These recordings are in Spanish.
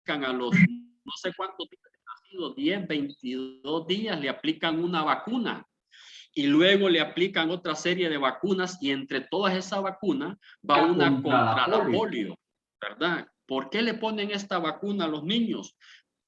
a los no sé cuántos días de nacido, 10, 22 días, le aplican una vacuna. Y luego le aplican otra serie de vacunas y entre todas esas vacunas va una contra la polio, ¿verdad? ¿Por qué le ponen esta vacuna a los niños?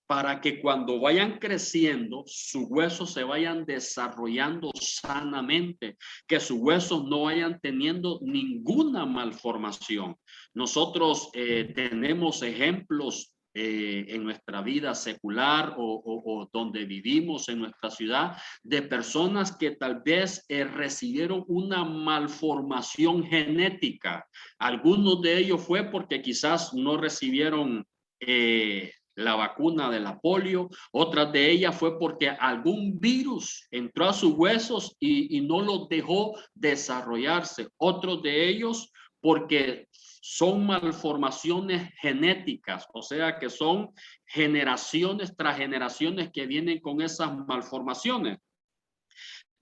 Para que cuando vayan creciendo, sus huesos se vayan desarrollando sanamente, que sus huesos no vayan teniendo ninguna malformación. Nosotros tenemos ejemplos en nuestra vida secular o donde vivimos en nuestra ciudad de personas que tal vez recibieron una malformación genética. Algunos de ellos fue porque quizás no recibieron la vacuna de la polio, otras de ellas fue porque algún virus entró a sus huesos y no los dejó desarrollarse. Otros de ellos porque son malformaciones genéticas, o sea que son generaciones tras generaciones que vienen con esas malformaciones.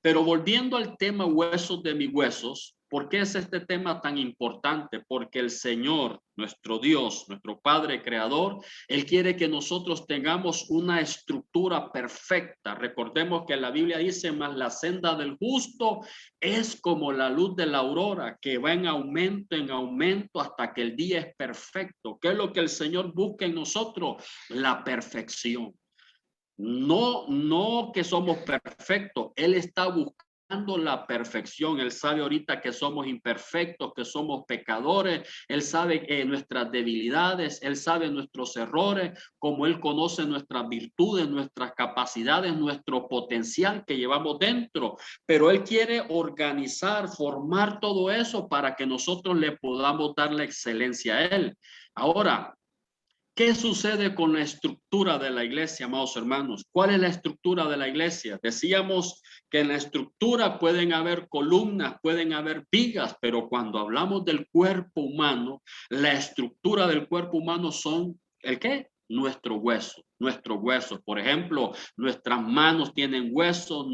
Pero volviendo al tema huesos de mis huesos, ¿por qué es este tema tan importante? Porque el Señor, nuestro Dios, nuestro Padre Creador, Él quiere que nosotros tengamos una estructura perfecta. Recordemos que la Biblia dice, más la senda del justo es como la luz de la aurora, que va en aumento hasta que el día es perfecto. ¿Qué es lo que el Señor busca en nosotros? La perfección. No que somos perfectos, Él está buscando la perfección. Él sabe ahorita que somos imperfectos, que somos pecadores, Él sabe nuestras debilidades, Él sabe nuestros errores, como Él conoce nuestras virtudes, nuestras capacidades, nuestro potencial que llevamos dentro, pero Él quiere organizar, formar todo eso para que nosotros le podamos dar la excelencia a Él. Ahora, ¿qué sucede con la estructura de la iglesia, amados hermanos? ¿Cuál es la estructura de la iglesia? Decíamos que en la estructura pueden haber columnas, pueden haber vigas, pero cuando hablamos del cuerpo humano, la estructura del cuerpo humano son, ¿el qué? Nuestro hueso, nuestros huesos. Por ejemplo, nuestras manos tienen huesos,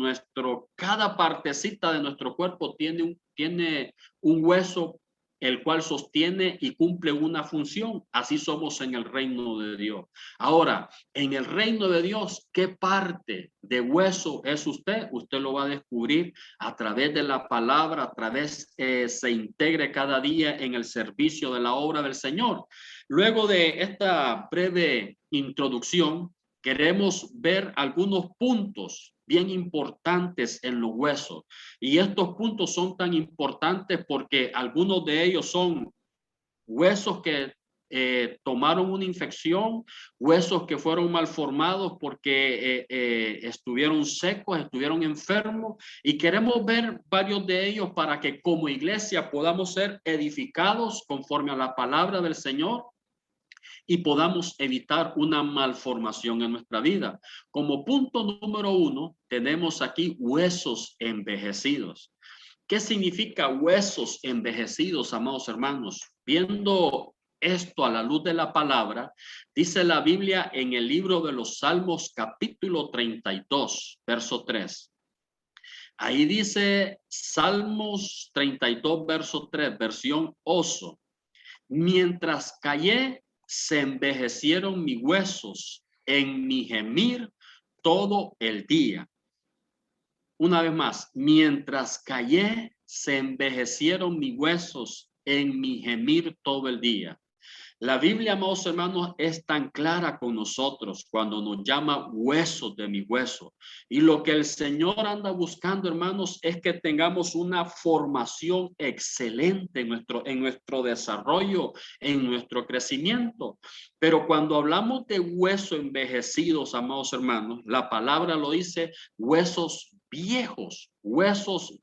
cada partecita de nuestro cuerpo tiene un hueso el cual sostiene y cumple una función. Así somos en el reino de Dios. Ahora, en el reino de Dios, ¿qué parte de hueso es usted? Usted lo va a descubrir a través de la palabra, a través se integre cada día en el servicio de la obra del Señor. Luego de esta breve introducción, queremos ver algunos puntos bien importantes en los huesos. Y estos puntos son tan importantes porque algunos de ellos son huesos que tomaron una infección, huesos que fueron malformados porque estuvieron secos, estuvieron enfermos, y queremos ver varios de ellos para que como iglesia podamos ser edificados conforme a la palabra del Señor y podamos evitar una malformación en nuestra vida. Como punto número 1, tenemos aquí huesos envejecidos. ¿Qué significa huesos envejecidos, amados hermanos? Viendo esto a la luz de la palabra, dice la Biblia en el libro de los Salmos, capítulo 32, verso 3. Ahí dice Salmos 32, verso 3, versión Oso. Mientras callé, se envejecieron mis huesos en mi gemir todo el día. Una vez más, mientras callé, se envejecieron mis huesos en mi gemir todo el día. La Biblia, amados hermanos, es tan clara con nosotros cuando nos llama huesos de mi hueso. Y lo que el Señor anda buscando, hermanos, es que tengamos una formación excelente en nuestro desarrollo, en nuestro crecimiento. Pero cuando hablamos de huesos envejecidos, amados hermanos, la palabra lo dice, huesos viejos, huesos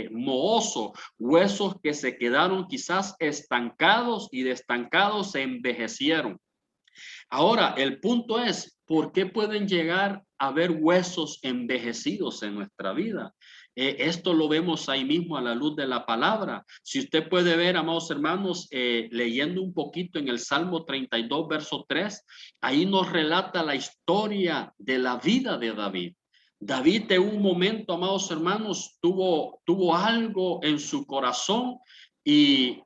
mohosos, huesos que se quedaron quizás estancados y de estancados se envejecieron. Ahora, el punto es, ¿por qué pueden llegar a haber huesos envejecidos en nuestra vida? Esto lo vemos ahí mismo a la luz de la palabra. Si usted puede ver, amados hermanos, leyendo un poquito en el Salmo 32, verso 3, ahí nos relata la historia de la vida de David. David en un momento, amados hermanos, tuvo algo en su corazón y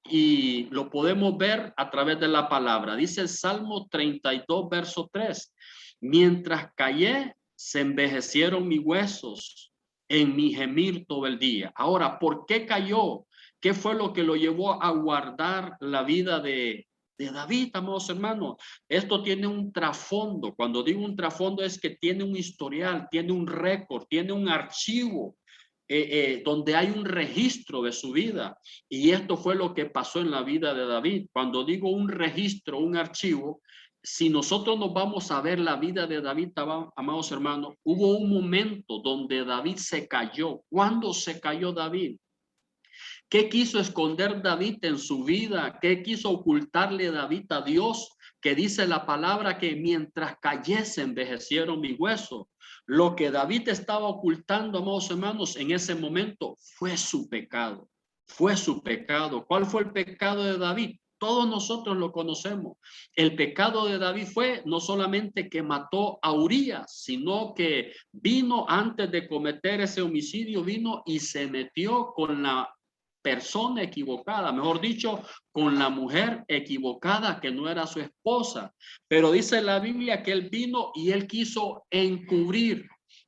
y lo podemos ver a través de la palabra. Dice el Salmo 32, verso 3. Mientras callé, se envejecieron mis huesos en mi gemir todo el día. Ahora, ¿por qué cayó? ¿Qué fue lo que lo llevó a guardar la vida de David, amados hermanos? Esto tiene un trasfondo. Cuando digo un trasfondo es que tiene un historial, tiene un récord, tiene un archivo donde hay un registro de su vida. Y esto fue lo que pasó en la vida de David. Cuando digo un registro, un archivo, si nosotros nos vamos a ver la vida de David, amados hermanos, hubo un momento donde David se cayó. ¿Cuándo se cayó David? ¿Qué quiso esconder David en su vida? ¿Qué quiso ocultarle David a Dios? Que dice la palabra que mientras cayese envejecieron mis huesos. Lo que David estaba ocultando, amados hermanos, en ese momento fue su pecado. Fue su pecado. ¿Cuál fue el pecado de David? Todos nosotros lo conocemos. El pecado de David fue no solamente que mató a Urías, sino que vino antes de cometer ese homicidio, vino y se metió con la persona equivocada, mejor dicho, con la mujer equivocada que no era su esposa. Pero dice la Biblia que él vino y él quiso encubrir,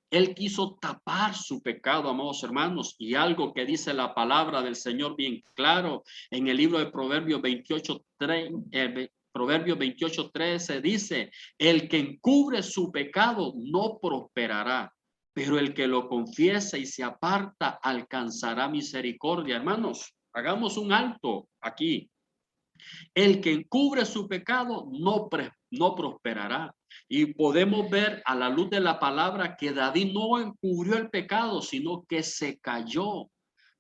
él quiso tapar su pecado, amados hermanos, y algo que dice la palabra del Señor bien claro en el libro de Proverbios 28:3. Proverbios 28:13 dice, el que encubre su pecado no prosperará, pero el que lo confiesa y se aparta alcanzará misericordia. Hermanos, hagamos un alto aquí. El que encubre su pecado no prosperará. Y podemos ver a la luz de la palabra que David no encubrió el pecado, sino que se cayó.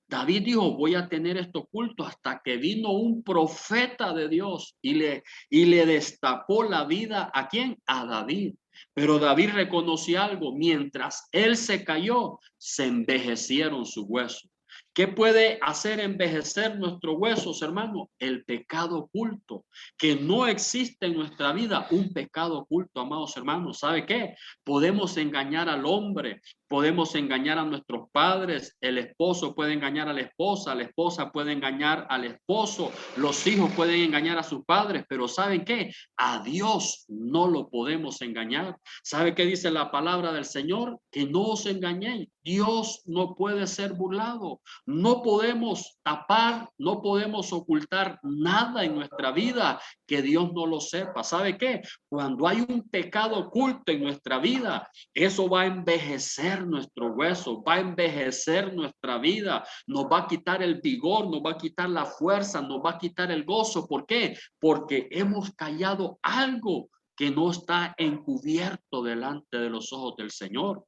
David dijo, voy a tener esto oculto hasta que vino un profeta de Dios y le destapó la vida. ¿A quién? A David. Pero David reconoció algo, mientras él se cayó, se envejecieron sus huesos. ¿Qué puede hacer envejecer nuestros huesos, hermano? El pecado oculto, que no existe en nuestra vida, un pecado oculto, amados hermanos. ¿Sabe qué? Podemos engañar al hombre, podemos engañar a nuestros padres, el esposo puede engañar a la esposa puede engañar al esposo, los hijos pueden engañar a sus padres, pero ¿saben qué? A Dios no lo podemos engañar. ¿Sabe qué dice la palabra del Señor? Que no os engañéis. Dios no puede ser burlado. No podemos tapar, no podemos ocultar nada en nuestra vida que Dios no lo sepa. ¿Sabe qué? Cuando hay un pecado oculto en nuestra vida, eso va a envejecer nuestro hueso, va a envejecer nuestra vida, nos va a quitar el vigor, nos va a quitar la fuerza, nos va a quitar el gozo. ¿Por qué? Porque hemos callado algo que no está encubierto delante de los ojos del Señor.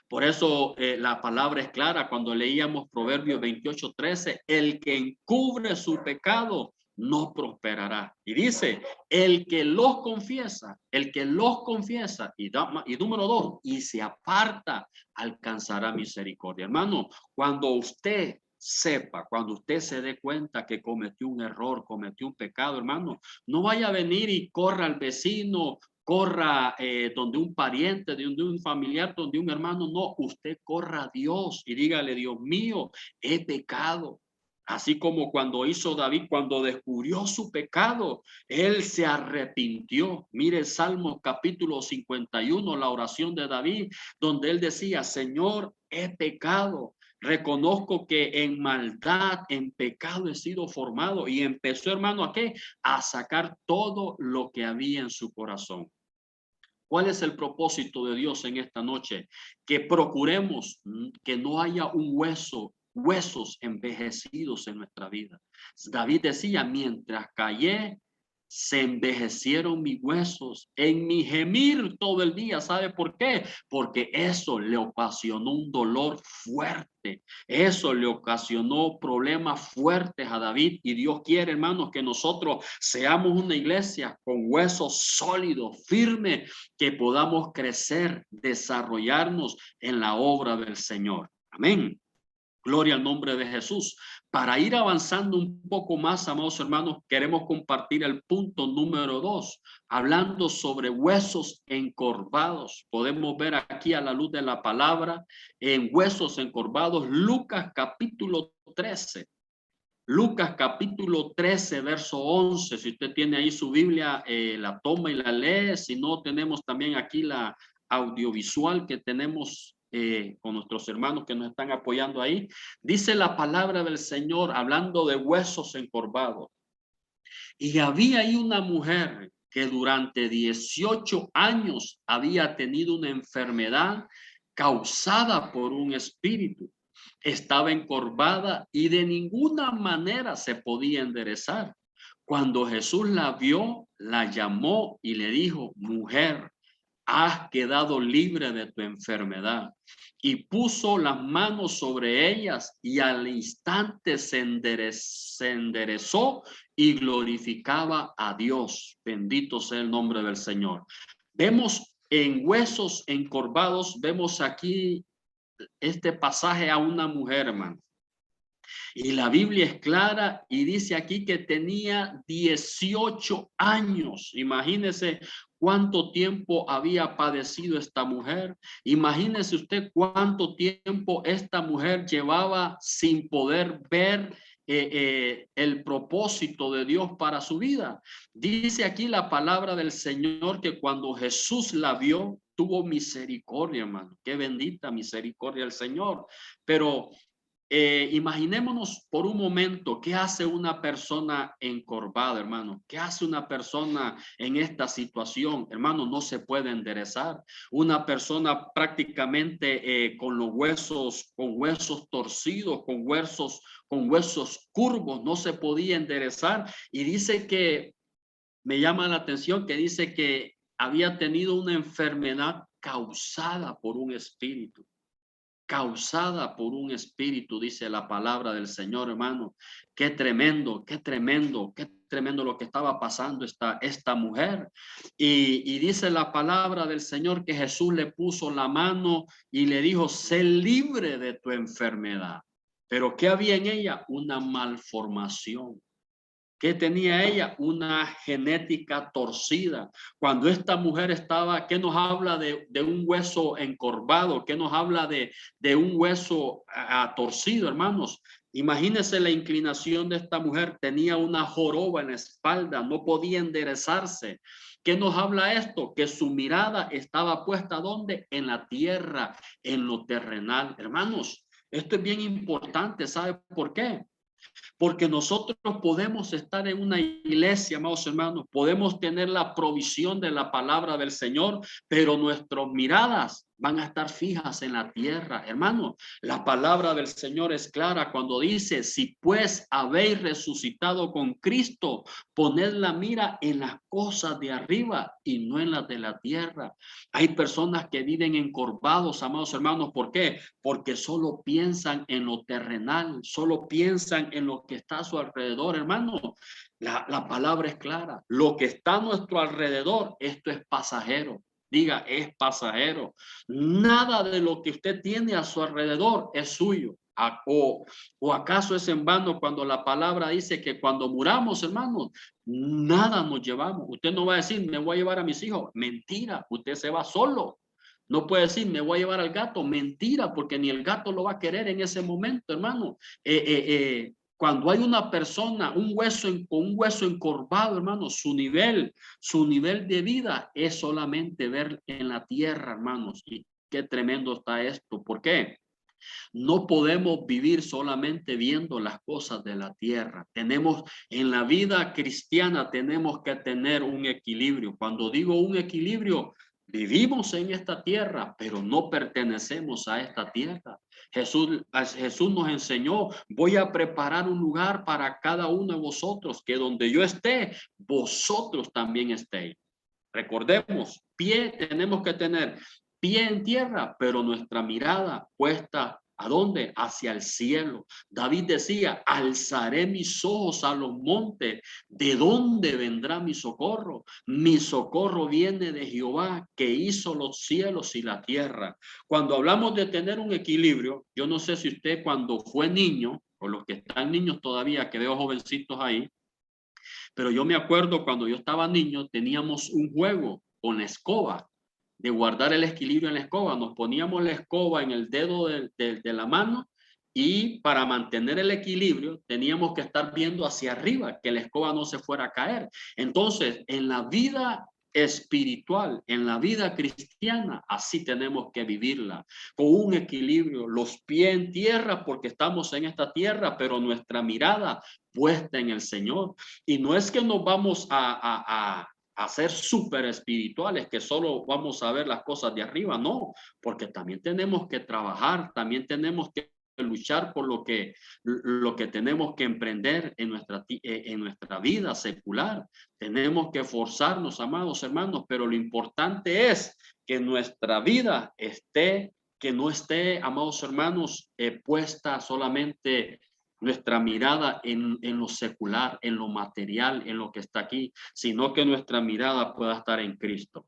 Por eso la palabra es clara cuando leíamos Proverbios 28:13, el que encubre su pecado no prosperará. Y dice, el que los confiesa, y número 2, y se aparta, alcanzará misericordia. Hermano, cuando usted sepa, cuando usted se dé cuenta que cometió un error, cometió un pecado, hermano, no vaya a venir y corra al vecino, corra donde un pariente, donde un familiar, donde un hermano. No, usted corra a Dios y dígale, Dios mío, he pecado. Así como cuando hizo David, cuando descubrió su pecado, él se arrepintió. Mire el Salmo capítulo 51, la oración de David, donde él decía, Señor, he pecado. Reconozco que en maldad, en pecado he sido formado. Y empezó, hermano, ¿a qué? A sacar todo lo que había en su corazón. ¿Cuál es el propósito de Dios en esta noche? Que procuremos que no haya huesos envejecidos en nuestra vida. David decía, mientras callé, se envejecieron mis huesos en mi gemir todo el día. ¿Sabe por qué? Porque eso le ocasionó un dolor fuerte. Eso le ocasionó problemas fuertes a David. Y Dios quiere, hermanos, que nosotros seamos una iglesia con huesos sólidos, firmes, que podamos crecer, desarrollarnos en la obra del Señor. Amén. Gloria al nombre de Jesús. Para ir avanzando un poco más, amados hermanos, queremos compartir el punto número 2, hablando sobre huesos encorvados. Podemos ver aquí a la luz de la palabra en huesos encorvados, Lucas capítulo 13. Lucas capítulo 13, verso 11. Si usted tiene ahí su Biblia, la toma y la lee. Si no, tenemos también aquí la audiovisual que tenemos con nuestros hermanos que nos están apoyando ahí. Dice la palabra del Señor hablando de huesos encorvados. Y había ahí una mujer que durante 18 años había tenido una enfermedad causada por un espíritu. Estaba encorvada y de ninguna manera se podía enderezar. Cuando Jesús la vio, la llamó y le dijo: mujer, has quedado libre de tu enfermedad. Y puso las manos sobre ellas y al instante se enderezó y glorificaba a Dios. Bendito sea el nombre del Señor. Vemos en huesos encorvados, vemos aquí este pasaje a una mujer, hermano. Y la Biblia es clara y dice aquí que tenía 18 años. Imagínese cuánto tiempo había padecido esta mujer. Imagínese usted cuánto tiempo esta mujer llevaba sin poder ver el propósito de Dios para su vida. Dice aquí la palabra del Señor que cuando Jesús la vio, tuvo misericordia, hermano. Qué bendita misericordia el Señor. Pero imaginémonos por un momento qué hace una persona encorvada, hermano. ¿Qué hace una persona en esta situación? Hermano, no se puede enderezar. Una persona prácticamente con huesos torcidos, con huesos curvos, no se podía enderezar. Y dice que, me llama la atención que dice que había tenido una enfermedad causada por un espíritu. Causada por un espíritu, dice la palabra del Señor, hermano. Qué tremendo, qué tremendo, qué tremendo lo que estaba pasando esta mujer. Y dice la palabra del Señor que Jesús le puso la mano y le dijo: sé libre de tu enfermedad. Pero ¿qué había en ella? Una malformación. ¿Qué tenía ella? Una genética torcida. Cuando esta mujer estaba, ¿qué nos habla de un hueso encorvado? ¿Qué nos habla de un hueso torcido, hermanos? Imagínense la inclinación de esta mujer. Tenía una joroba en la espalda, no podía enderezarse. ¿Qué nos habla esto? Que su mirada estaba puesta ¿dónde? En la tierra, en lo terrenal. Hermanos, esto es bien importante. ¿Sabe por qué? Porque nosotros podemos estar en una iglesia, amados hermanos, podemos tener la provisión de la palabra del Señor, pero nuestras miradas van a estar fijas en la tierra. Hermano, la palabra del Señor es clara cuando dice: si pues habéis resucitado con Cristo, poned la mira en las cosas de arriba y no en las de la tierra. Hay personas que viven encorvados, amados hermanos. ¿Por qué? Porque solo piensan en lo terrenal, solo piensan en lo que está a su alrededor, hermano. La palabra es clara. Lo que está a nuestro alrededor, esto es pasajero. Diga, es pasajero. Nada de lo que usted tiene a su alrededor es suyo. ¿O acaso es en vano cuando la palabra dice que cuando muramos, hermanos, nada nos llevamos? Usted no va a decir: me voy a llevar a mis hijos. Mentira, usted se va solo. No puede decir: me voy a llevar al gato. Mentira, porque ni el gato lo va a querer en ese momento, hermano. Cuando hay una persona, con un hueso encorvado, hermano, su nivel de vida es solamente ver en la tierra, hermanos. Y qué tremendo está esto. ¿Por qué? No podemos vivir solamente viendo las cosas de la tierra. En la vida cristiana tenemos que tener un equilibrio. Cuando digo un equilibrio, vivimos en esta tierra, pero no pertenecemos a esta tierra. Jesús nos enseñó: voy a preparar un lugar para cada uno de vosotros, que donde yo esté, vosotros también estéis. Recordemos, tenemos que tener pie en tierra, pero nuestra mirada puesta ¿a dónde? Hacia el cielo. David decía: alzaré mis ojos a los montes. ¿De dónde vendrá mi socorro? Mi socorro viene de Jehová, que hizo los cielos y la tierra. Cuando hablamos de tener un equilibrio, yo no sé si usted cuando fue niño, o los que están niños todavía, que veo jovencitos ahí, pero yo me acuerdo cuando yo estaba niño, teníamos un juego con la escoba, de guardar el equilibrio en la escoba. Nos poníamos la escoba en el dedo de la mano Y para mantener el equilibrio teníamos que estar viendo hacia arriba, que la escoba no se fuera a caer. Entonces, en la vida espiritual, en la vida cristiana, así tenemos que vivirla, con un equilibrio, los pies en tierra porque estamos en esta tierra, pero nuestra mirada puesta en el Señor. Y no es que nos vamos a ser súper espirituales, que solo vamos a ver las cosas de arriba, no, porque también tenemos que trabajar, también tenemos que luchar por lo que tenemos que emprender en nuestra vida secular. Tenemos que esforzarnos, amados hermanos, pero lo importante es que nuestra vida que no esté, amados hermanos, puesta solamente nuestra mirada en lo secular, en lo material, en lo que está aquí, sino que nuestra mirada pueda estar en Cristo.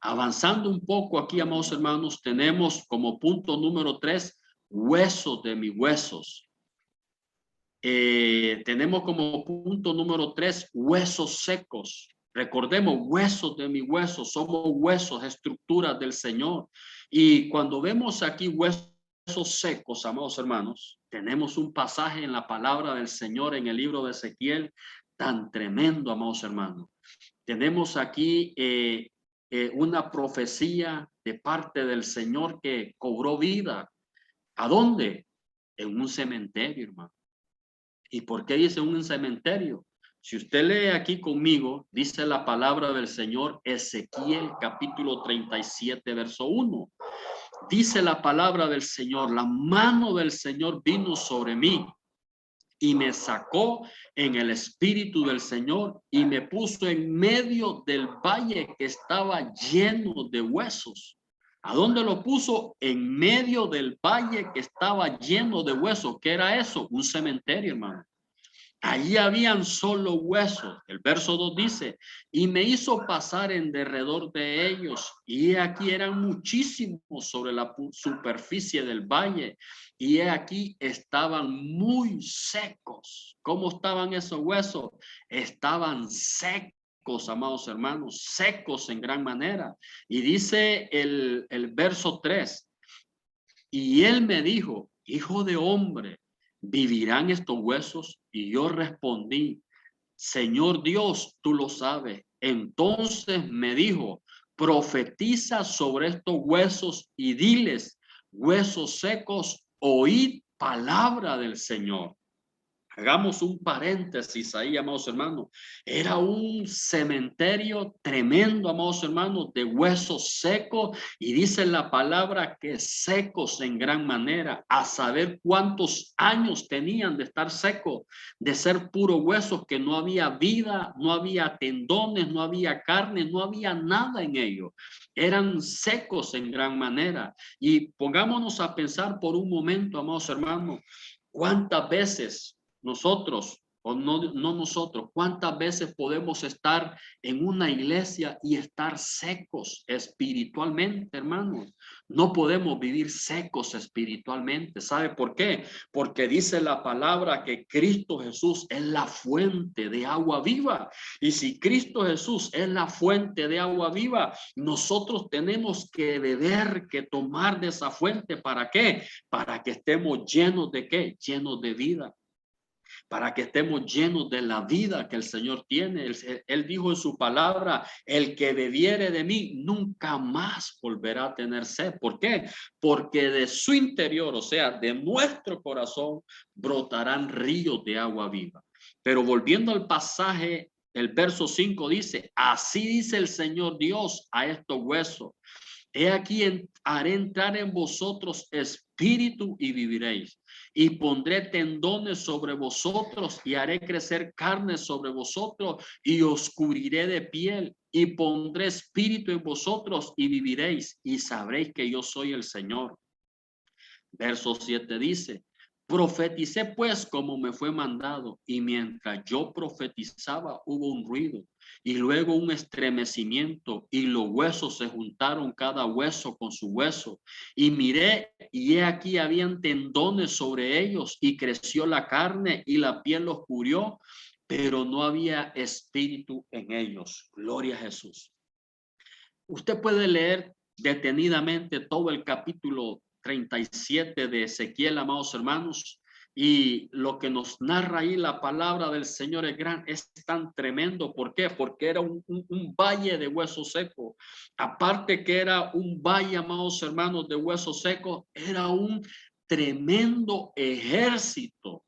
Avanzando un poco aquí, amados hermanos, tenemos como punto número 3, huesos de mis huesos. Tenemos como punto número 3, huesos secos. Recordemos, huesos de mis huesos, somos huesos, estructuras del Señor. Y cuando vemos aquí huesos secos, amados hermanos, tenemos un pasaje en la palabra del Señor en el libro de Ezequiel tan tremendo, amados hermanos. Tenemos aquí una profecía de parte del Señor que cobró vida. ¿A dónde? En un cementerio, hermano. ¿Y por qué dice un cementerio? Si usted lee aquí conmigo, dice la palabra del Señor, Ezequiel capítulo 37, verso 1. Dice la palabra del Señor, la mano del Señor vino sobre mí y me sacó en el espíritu del Señor y me puso en medio del valle que estaba lleno de huesos. ¿A dónde lo puso? En medio del valle que estaba lleno de huesos. ¿Qué era eso? Un cementerio, hermano. Allí habían solo huesos. El verso 2 dice, y me hizo pasar en derredor de ellos, y aquí eran muchísimos sobre la superficie del valle, y aquí estaban muy secos. ¿Cómo estaban esos huesos? Estaban secos, amados hermanos, secos en gran manera. Y dice el verso 3, y él me dijo, hijo de hombre, ¿vivirán estos huesos? Y yo respondí, Señor Dios, tú lo sabes. Entonces me dijo, profetiza sobre estos huesos y diles, huesos secos, oíd palabra del Señor. Hagamos un paréntesis ahí, amados hermanos. Era un cementerio tremendo, amados hermanos, de huesos secos. Y dice la palabra que secos en gran manera. A saber cuántos años tenían de estar secos, de ser puros huesos, que no había vida, no había tendones, no había carne, no había nada en ellos. Eran secos en gran manera. Y pongámonos a pensar por un momento, amados hermanos, cuántas veces nosotros, o no nosotros, ¿cuántas veces podemos estar en una iglesia y estar secos espiritualmente, hermanos? No podemos vivir secos espiritualmente. ¿Sabe por qué? Porque dice la palabra que Cristo Jesús es la fuente de agua viva. Y si Cristo Jesús es la fuente de agua viva, nosotros tenemos que beber, que tomar de esa fuente. ¿Para qué? Para que estemos llenos de ¿qué? Llenos de vida. Para que estemos llenos de la vida que el Señor tiene. Él dijo en su palabra, el que bebiere de mí nunca más volverá a tener sed. ¿Por qué? Porque de su interior, o sea, de nuestro corazón, brotarán ríos de agua viva. Pero volviendo al pasaje, el verso 5 dice, así dice el Señor Dios a estos huesos. He aquí haré entrar en vosotros espíritu y viviréis. Y pondré tendones sobre vosotros y haré crecer carne sobre vosotros y os cubriré de piel y pondré espíritu en vosotros y viviréis y sabréis que yo soy el Señor. Verso 7 dice, profeticé pues como me fue mandado y mientras yo profetizaba hubo un ruido y luego un estremecimiento y los huesos se juntaron cada hueso con su hueso y miré y he aquí habían tendones sobre ellos y creció la carne y la piel los cubrió, pero no había espíritu en ellos. Gloria a Jesús. Usted puede leer detenidamente todo el capítulo 37 de Ezequiel, amados hermanos. Y lo que nos narra ahí la palabra del Señor es tan tremendo. ¿Por qué? Porque era un valle de huesos secos. Aparte que era un valle, amados hermanos, de huesos secos, era un tremendo ejército.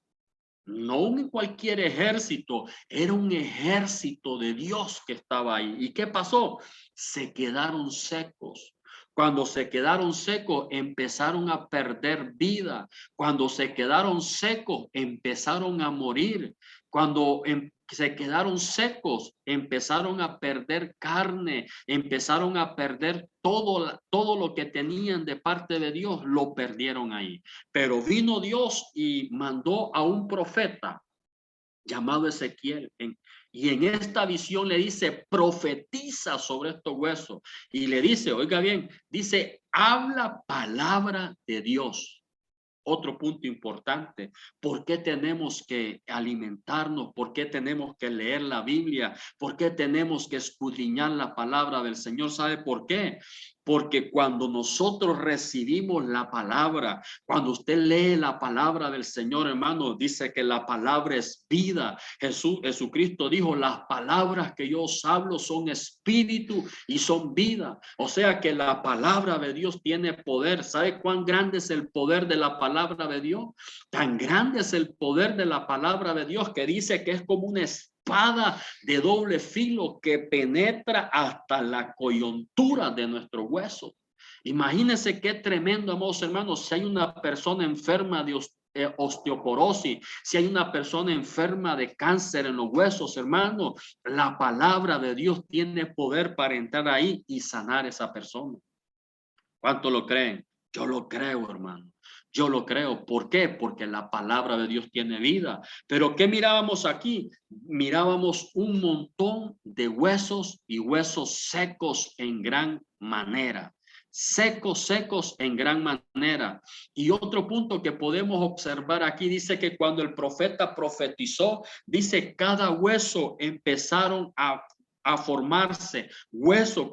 No un cualquier ejército, era un ejército de Dios que estaba ahí. ¿Y qué pasó? Se quedaron secos. Cuando se quedaron secos, empezaron a perder vida. Cuando se quedaron secos, empezaron a morir. Cuando se quedaron secos, empezaron a perder carne, empezaron a perder todo lo que tenían de parte de Dios, lo perdieron ahí. Pero vino Dios y mandó a un profeta llamado Ezequiel. Y en esta visión le dice, profetiza sobre estos huesos. Y le dice, oiga bien, dice, habla palabra de Dios. Otro punto importante, ¿por qué tenemos que alimentarnos? ¿Por qué tenemos que leer la Biblia? ¿Por qué tenemos que escudriñar la palabra del Señor? ¿Sabe por qué? Porque cuando nosotros recibimos la palabra, cuando usted lee la palabra del Señor, hermano, dice que la palabra es vida. Jesucristo dijo, las palabras que yo os hablo son espíritu y son vida. O sea que la palabra de Dios tiene poder. ¿Sabe cuán grande es el poder de la palabra de Dios? Tan grande es el poder de la palabra de Dios que dice que es como una espada de doble filo que penetra hasta la coyuntura de nuestro hueso. Imagínense qué tremendo, amados hermanos, si hay una persona enferma de osteoporosis, si hay una persona enferma de cáncer en los huesos, hermano, la palabra de Dios tiene poder para entrar ahí y sanar a esa persona. ¿Cuánto lo creen? Yo lo creo, hermano. Yo lo creo. ¿Por qué? Porque la palabra de Dios tiene vida. Pero ¿qué mirábamos aquí? Mirábamos un montón de huesos y huesos secos en gran manera. Secos en gran manera. Y otro punto que podemos observar aquí dice que cuando el profeta profetizó, dice cada hueso empezaron a formarse,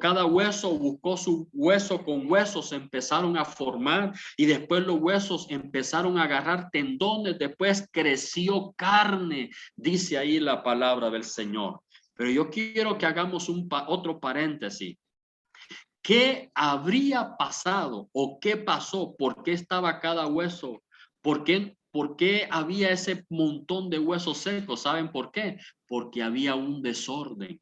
cada hueso buscó su hueso, con huesos se empezaron a formar y después los huesos empezaron a agarrar tendones, después creció carne, dice ahí la palabra del Señor. Pero yo quiero que hagamos otro paréntesis. ¿Qué habría pasado o qué pasó? ¿Por qué estaba cada hueso? ¿Por qué había ese montón de huesos secos? ¿Saben por qué? Porque había un desorden.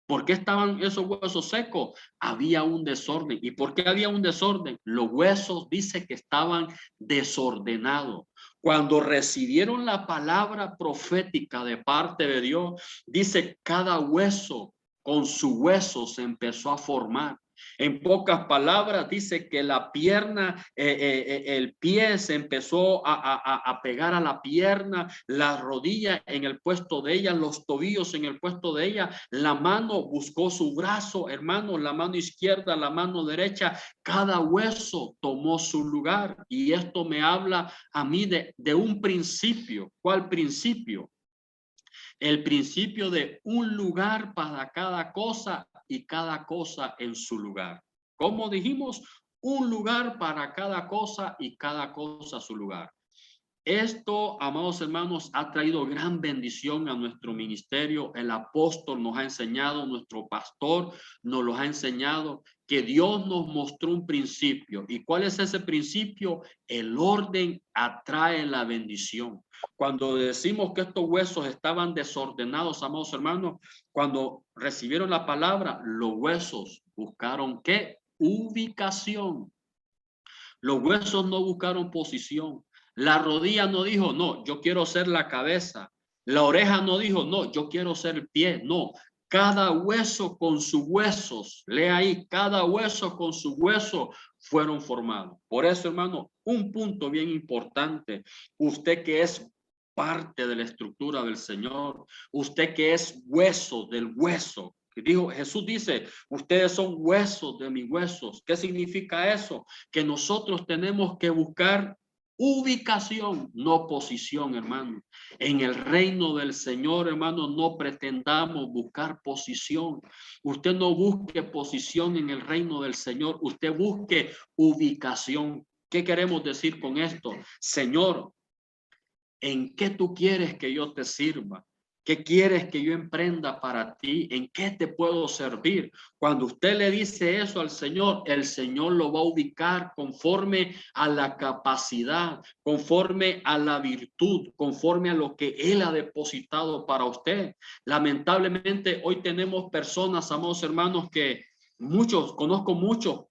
¿Por qué estaban esos huesos secos? Había un desorden. ¿Y por qué había un desorden? Los huesos dice que estaban desordenados. Cuando recibieron la palabra profética de parte de Dios, dice cada hueso con su hueso se empezó a formar. En pocas palabras, dice que la pierna, el pie se empezó a pegar a la pierna, la rodilla en el puesto de ella, los tobillos en el puesto de ella, la mano buscó su brazo, hermano, la mano izquierda, la mano derecha, cada hueso tomó su lugar. Y esto me habla a mí de un principio. ¿Cuál principio? El principio de un lugar para cada cosa y cada cosa en su lugar. Como dijimos, un lugar para cada cosa y cada cosa a su lugar. Esto, amados hermanos, ha traído gran bendición a nuestro ministerio. El apóstol nos ha enseñado, nuestro pastor nos lo ha enseñado, que Dios nos mostró un principio. ¿Y cuál es ese principio? El orden atrae la bendición. Cuando decimos que estos huesos estaban desordenados, amados hermanos, cuando recibieron la palabra, los huesos buscaron ¿qué? Ubicación. Los huesos no buscaron posición. La rodilla no dijo, no, yo quiero ser la cabeza. La oreja no dijo, no, yo quiero ser el pie. No, cada hueso con sus huesos, lea ahí, cada hueso con su hueso fueron formados. Por eso, hermano, un punto bien importante, usted que es parte de la estructura del Señor, usted que es hueso del hueso, dijo, Jesús dice, ustedes son huesos de mis huesos. ¿Qué significa eso? Que nosotros tenemos que buscar ubicación, no posición, hermano. En el reino del Señor, hermano, no pretendamos buscar posición. Usted no busque posición en el reino del Señor, usted busque ubicación. ¿Qué queremos decir con esto? Señor, ¿en qué tú quieres que yo te sirva? ¿Qué quieres que yo emprenda para ti? ¿En qué te puedo servir? Cuando usted le dice eso al Señor, el Señor lo va a ubicar conforme a la capacidad, conforme a la virtud, conforme a lo que Él ha depositado para usted. Lamentablemente, hoy tenemos personas, amados hermanos, que conozco muchos,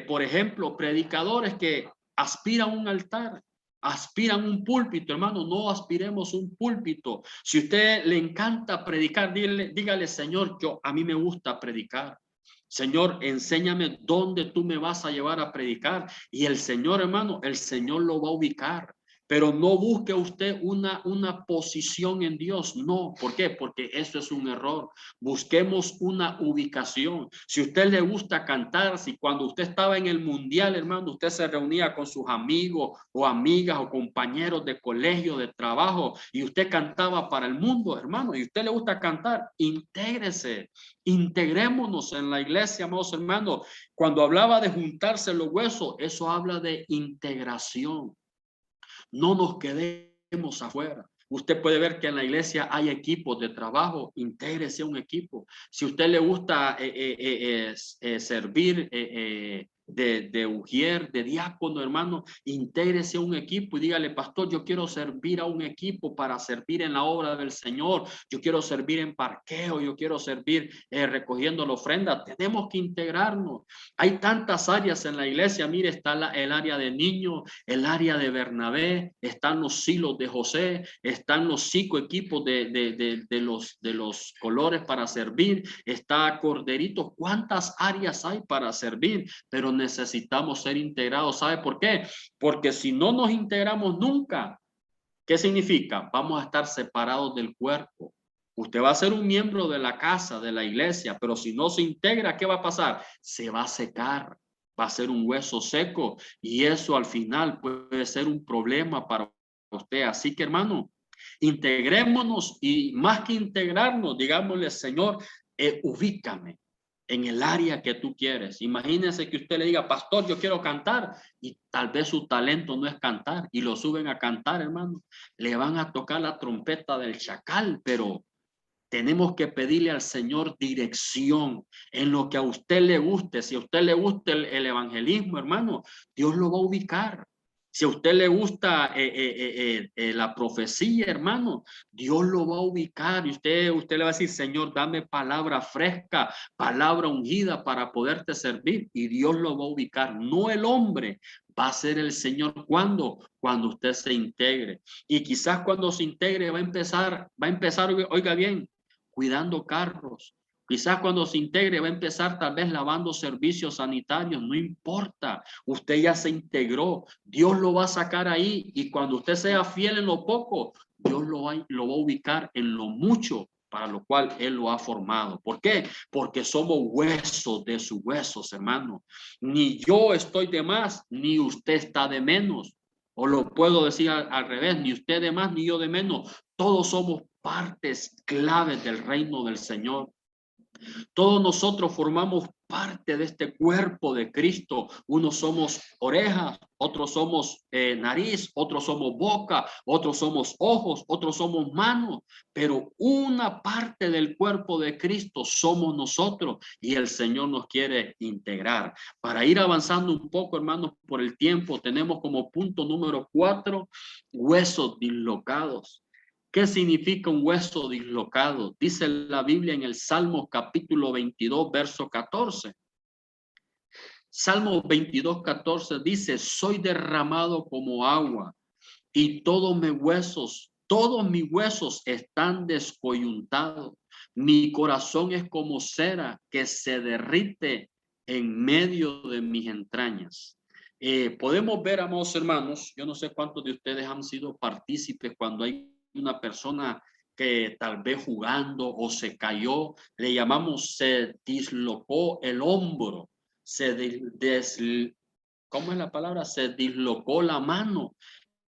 por ejemplo, predicadores que aspiran a un altar, aspiran un púlpito. Hermano, no aspiremos un púlpito. Si usted le encanta predicar, dígale, Señor, a mí me gusta predicar. Señor, enséñame dónde tú me vas a llevar a predicar. Y el Señor, hermano, el Señor lo va a ubicar. Pero no busque usted una posición en Dios. No, ¿por qué? Porque eso es un error. Busquemos una ubicación. Si a usted le gusta cantar, si cuando usted estaba en el mundial, hermano, usted se reunía con sus amigos o amigas o compañeros de colegio, de trabajo, y usted cantaba para el mundo, hermano, y a usted le gusta cantar, intégrese, integrémonos en la iglesia, amados hermanos. Cuando hablaba de juntarse los huesos, eso habla de integración. No nos quedemos afuera. Usted puede ver que en la iglesia hay equipos de trabajo, intégrese a un equipo. Si a usted le gusta servir de ujier, de diácono, hermano, intégrese a un equipo y dígale, pastor, yo quiero servir a un equipo para servir en la obra del Señor. Yo quiero servir en parqueo, yo quiero servir recogiendo la ofrenda. Tenemos que integrarnos. Hay tantas áreas en la iglesia. Mire, está el área de niños, el área de Bernabé, están los silos de José, están los 5 equipos de los colores para servir, está Corderito. ¿Cuántas áreas hay para servir? Pero necesitamos ser integrados. ¿Sabe por qué? Porque si no nos integramos nunca, ¿qué significa? Vamos a estar separados del cuerpo. Usted va a ser un miembro de la casa, de la iglesia, pero si no se integra, ¿qué va a pasar? Se va a secar, va a ser un hueso seco y eso al final puede ser un problema para usted. Así que, hermano, integrémonos y más que integrarnos, digámosle, Señor, ubícame en el área que tú quieres. Imagínese que usted le diga, pastor, yo quiero cantar, y tal vez su talento no es cantar, y lo suben a cantar, hermano. Le van a tocar la trompeta del chacal, pero tenemos que pedirle al Señor dirección en lo que a usted le guste. Si a usted le gusta el evangelismo, hermano, Dios lo va a ubicar. Si a usted le gusta la profecía, hermano, Dios lo va a ubicar y usted le va a decir, Señor, dame palabra fresca, palabra ungida para poderte servir, y Dios lo va a ubicar, no el hombre. Va a ser el Señor. ¿Cuándo? Cuando usted se integre. Y quizás cuando se integre va a empezar, oiga bien, cuidando carros. Quizás cuando se integre va a empezar tal vez lavando servicios sanitarios, no importa, usted ya se integró, Dios lo va a sacar ahí, y cuando usted sea fiel en lo poco, Dios lo va a ubicar en lo mucho para lo cual Él lo ha formado. ¿Por qué? Porque somos huesos de sus huesos, hermano. Ni yo estoy de más, ni usted está de menos. O lo puedo decir al revés, ni usted de más, ni yo de menos. Todos somos partes claves del reino del Señor. Todos nosotros formamos parte de este cuerpo de Cristo. Unos somos orejas, otros somos nariz, otros somos boca, otros somos ojos, otros somos manos, pero una parte del cuerpo de Cristo somos nosotros, y el Señor nos quiere integrar. Para ir avanzando un poco, hermanos, por el tiempo, tenemos como punto número 4, huesos dislocados. ¿Qué significa un hueso dislocado? Dice la Biblia en el Salmo capítulo 22, verso 14. Salmo 22, 14 dice, soy derramado como agua y todos mis huesos están descoyuntados. Mi corazón es como cera que se derrite en medio de mis entrañas. Podemos ver, amados hermanos, yo no sé cuántos de ustedes han sido partícipes cuando hay una persona que tal vez jugando o se cayó, le llamamos, se dislocó el hombro, ¿cómo es la palabra? Se dislocó la mano.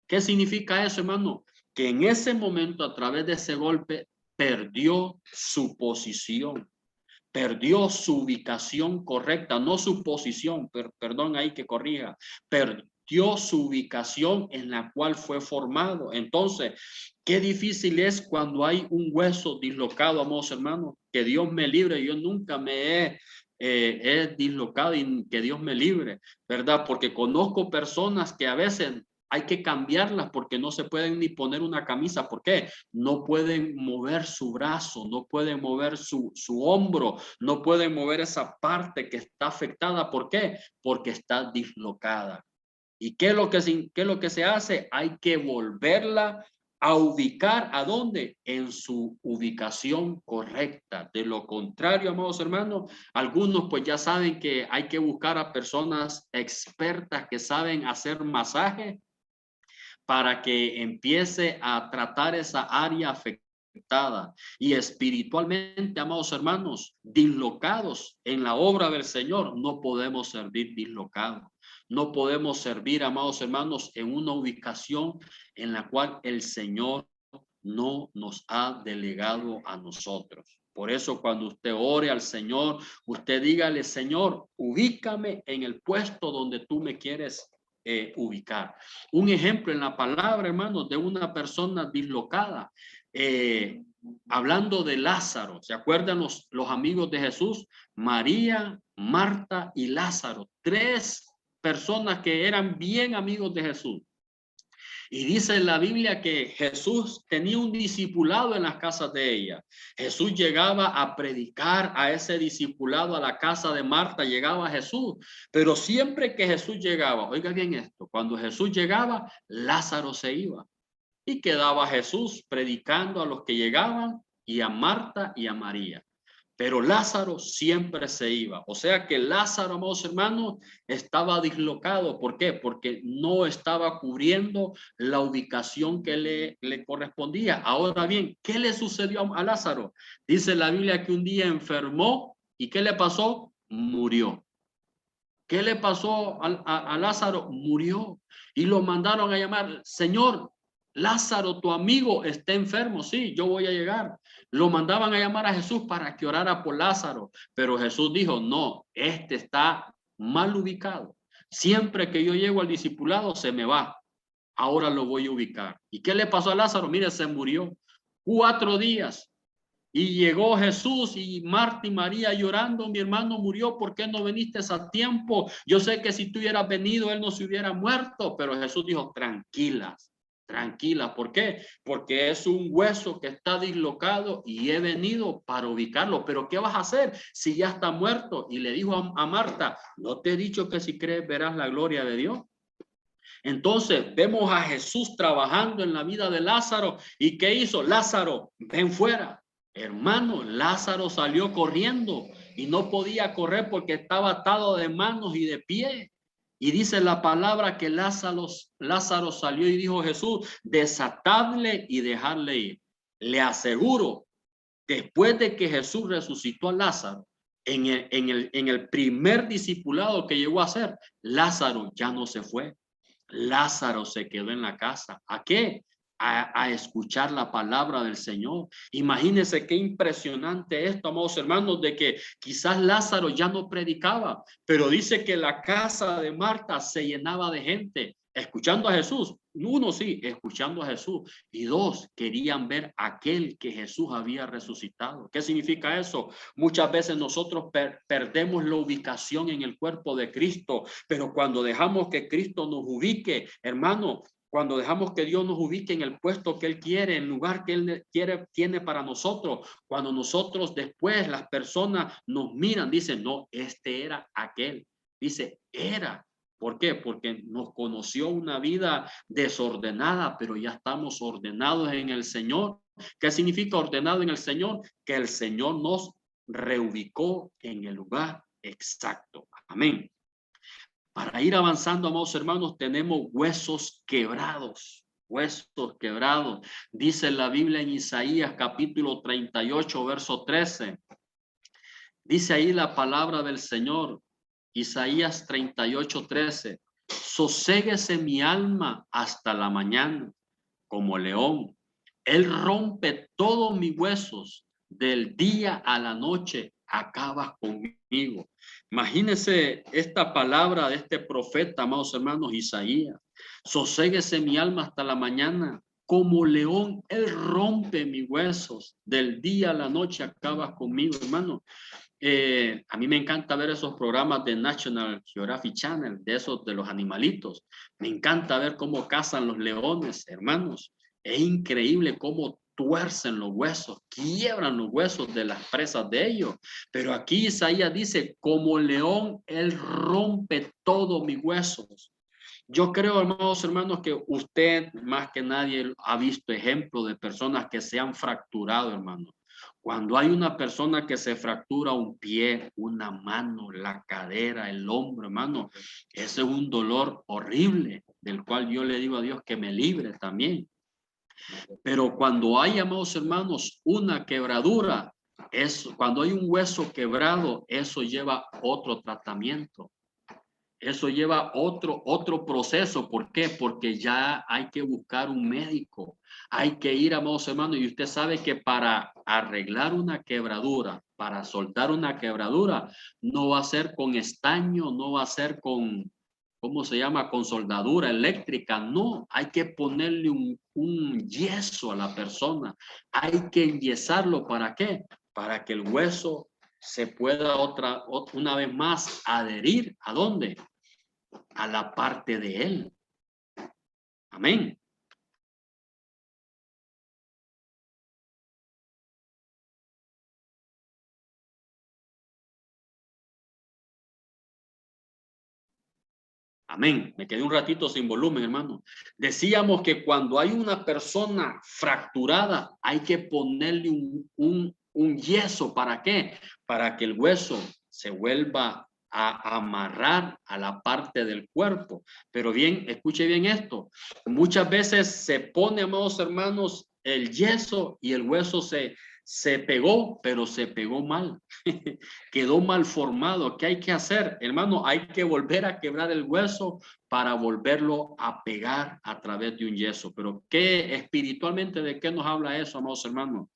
¿Qué significa eso, hermano? Que en ese momento, a través de ese golpe, perdió su posición, perdió su ubicación correcta, no su posición, perdón ahí que corrija, perdió sintió su ubicación en la cual fue formado. Entonces, qué difícil es cuando hay un hueso dislocado, amados hermanos. Que Dios me libre. Yo nunca me he dislocado, y que Dios me libre, ¿verdad? Porque conozco personas que a veces hay que cambiarlas porque no se pueden ni poner una camisa. ¿Por qué? No pueden mover su brazo, no pueden mover su hombro, no pueden mover esa parte que está afectada. ¿Por qué? Porque está dislocada. ¿Y qué es lo que se hace? Hay que volverla a ubicar. ¿A dónde? En su ubicación correcta. De lo contrario, amados hermanos, algunos pues ya saben que hay que buscar a personas expertas que saben hacer masaje para que empiece a tratar esa área afectada. Y espiritualmente, amados hermanos, dislocados en la obra del Señor, no podemos servir dislocados. No podemos servir, amados hermanos, en una ubicación en la cual el Señor no nos ha delegado a nosotros. Por eso cuando usted ore al Señor, usted dígale: Señor, ubícame en el puesto donde tú me quieres ubicar. Un ejemplo en la palabra, hermanos, de una persona dislocada. Hablando de Lázaro, ¿se acuerdan los amigos de Jesús? María, Marta y Lázaro, tres personas que eran bien amigos de Jesús. Y dice en la Biblia que Jesús tenía un discipulado en las casas de ella. Jesús llegaba a predicar a ese discipulado a la casa de Marta, llegaba Jesús. Pero siempre que Jesús llegaba, oiga bien esto, cuando Jesús llegaba, Lázaro se iba. Y quedaba Jesús predicando a los que llegaban, y a Marta y a María. Pero Lázaro siempre se iba. O sea que Lázaro, amados hermanos, estaba dislocado. ¿Por qué? Porque no estaba cubriendo la ubicación que le correspondía. Ahora bien, ¿qué le sucedió a Lázaro? Dice la Biblia que un día enfermó. ¿Y qué le pasó? Murió. ¿Qué le pasó a Lázaro? Murió. Y lo mandaron a llamar: Señor, Lázaro, tu amigo, está enfermo. Sí, yo voy a llegar. Lo mandaban a llamar a Jesús para que orara por Lázaro. Pero Jesús dijo: no, este está mal ubicado. Siempre que yo llego al discipulado se me va. Ahora lo voy a ubicar. ¿Y qué le pasó a Lázaro? Mire, se murió. 4 días. Y llegó Jesús y Marta y María llorando: mi hermano murió, ¿por qué no viniste a tiempo? Yo sé que si tú hubieras venido, él no se hubiera muerto. Pero Jesús dijo: tranquilas, tranquilas. ¿Por qué? Porque es un hueso que está dislocado y he venido para ubicarlo. Pero ¿qué vas a hacer si ya está muerto? Y le dijo a Marta: ¿no te he dicho que si crees verás la gloria de Dios? Entonces vemos a Jesús trabajando en la vida de Lázaro. ¿Y qué hizo? Lázaro, ven fuera. Hermano, Lázaro salió corriendo y no podía correr porque estaba atado de manos y de pie. Y dice la palabra que Lázaro salió y dijo Jesús: desatadle y dejarle ir. Le aseguro, después de que Jesús resucitó a Lázaro, en el primer discipulado que llegó a hacer, Lázaro ya no se fue. Lázaro se quedó en la casa. ¿A qué? A escuchar la palabra del Señor. Imagínense qué impresionante esto, amados hermanos, de que quizás Lázaro ya no predicaba, pero dice que la casa de Marta se llenaba de gente escuchando a Jesús. Uno, sí, escuchando a Jesús, y dos, querían ver a aquel que Jesús había resucitado. ¿Qué significa eso? Muchas veces nosotros perdemos la ubicación en el cuerpo de Cristo, pero cuando dejamos que Cristo nos ubique, hermano, cuando dejamos que Dios nos ubique en el puesto que Él quiere, en el lugar que Él tiene para nosotros, cuando nosotros después las personas nos miran, dicen: no, este era aquel. Dice: era. ¿Por qué? Porque nos conoció una vida desordenada, pero ya estamos ordenados en el Señor. ¿Qué significa ordenado en el Señor? Que el Señor nos reubicó en el lugar exacto. Amén. Para ir avanzando, amados hermanos, tenemos huesos quebrados. Huesos quebrados. Dice la Biblia en Isaías capítulo 38, verso 13. Dice ahí la palabra del Señor. Isaías 38, 13. Soséguese mi alma hasta la mañana, como león. Él rompe todos mis huesos del día a la noche. acabas conmigo. Imagínense esta palabra de este profeta, amados hermanos, Isaías. Soséguese mi alma hasta la mañana. Como león, él rompe mis huesos. Del día a la noche acabas conmigo, hermano. A mí me encanta ver esos programas de National Geographic Channel, de esos de los animalitos. Me encanta ver cómo cazan los leones, hermanos. Es increíble cómo tuercen los huesos, quiebran los huesos de las presas de ellos. Pero aquí Isaías dice, como león, él rompe todos mis huesos. Yo creo, hermanos, que usted más que nadie ha visto ejemplos de personas que se han fracturado, hermano. Cuando hay una persona que se fractura un pie, una mano, la cadera, el hombro, hermano, ese es un dolor horrible del cual yo le digo a Dios que me libre también. Pero cuando hay, amados hermanos, una quebradura, cuando hay un hueso quebrado, eso lleva otro tratamiento. Eso lleva otro proceso. ¿Por qué? Porque ya hay que buscar un médico. Hay que ir, amados hermanos, y usted sabe que para arreglar una quebradura, para soltar una quebradura, no va a ser con estaño, no va a ser con, ¿cómo se llama? Con soldadura eléctrica. No, hay que ponerle un yeso a la persona. Hay que enyesarlo. ¿Para qué? Para que el hueso se pueda una vez más adherir. ¿A dónde? A la parte de él. Amén. Amén. Me quedé un ratito sin volumen, hermano. Decíamos que cuando hay una persona fracturada, hay que ponerle un yeso. ¿Para qué? Para que el hueso se vuelva a amarrar a la parte del cuerpo. Pero bien, escuche bien esto. Muchas veces se pone, amados hermanos, el yeso y el hueso se pegó, pero se pegó mal. Quedó mal formado. ¿Qué hay que hacer, hermano? Hay que volver a quebrar el hueso para volverlo a pegar a través de un yeso. Pero ¿qué espiritualmente de qué nos habla eso, amados hermanos?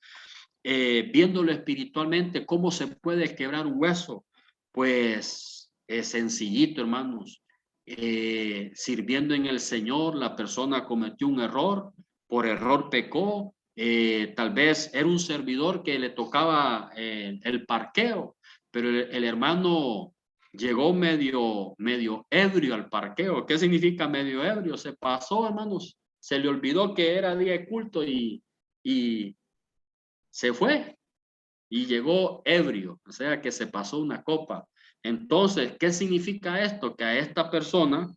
Viéndolo espiritualmente, ¿cómo se puede quebrar un hueso? Pues es sencillito, hermanos. Sirviendo en el Señor, la persona cometió un error, por error pecó, tal vez era un servidor que le tocaba el parqueo, pero el hermano llegó medio ebrio al parqueo. ¿Qué significa medio ebrio? Se pasó, hermanos, se le olvidó que era día de culto y se fue y llegó ebrio, o sea que se pasó una copa. Entonces, ¿qué significa esto? Que a esta persona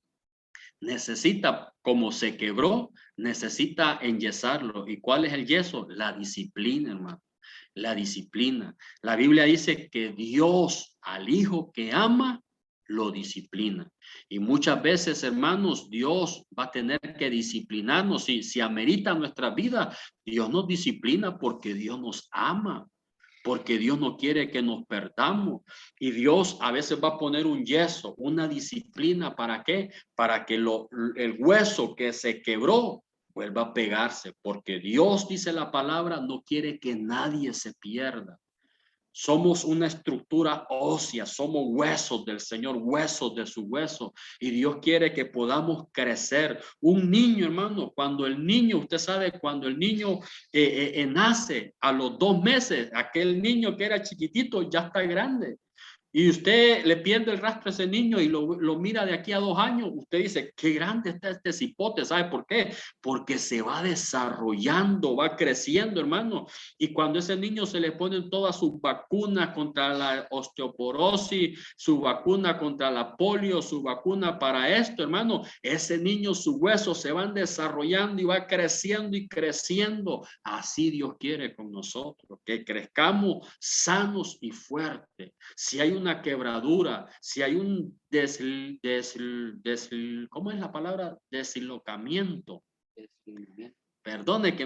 necesita, como se quebró, necesita enyesarlo. ¿Y cuál es el yeso? La disciplina, hermano. La disciplina. La Biblia dice que Dios al hijo que ama lo disciplina. Y muchas veces, hermanos, Dios va a tener que disciplinarnos. Si amerita nuestra vida, Dios nos disciplina porque Dios nos ama, porque Dios no quiere que nos perdamos. Y Dios a veces va a poner un yeso, una disciplina. ¿Para qué? Para que el hueso que se quebró vuelva a pegarse, porque Dios, dice la palabra, no quiere que nadie se pierda. Somos una estructura ósea, somos huesos del Señor, huesos de su hueso, y Dios quiere que podamos crecer. Un niño, hermano, cuando el niño, usted sabe, cuando el niño nace a los 2 meses, aquel niño que era chiquitito ya está grande. Y usted le pierde el rastro a ese niño y lo mira de aquí a 2 años, usted dice, qué grande está este cipote. ¿Sabe por qué? Porque se va desarrollando, va creciendo, hermano. Y cuando ese niño se le ponen todas sus vacunas contra la osteoporosis, su vacuna contra la polio, su vacuna para esto, hermano, ese niño, sus huesos se van desarrollando y va creciendo y creciendo. Así Dios quiere con nosotros, que crezcamos sanos y fuertes. Si hay una quebradura, si hay un ¿cómo es la palabra? Deslocamiento. Perdone que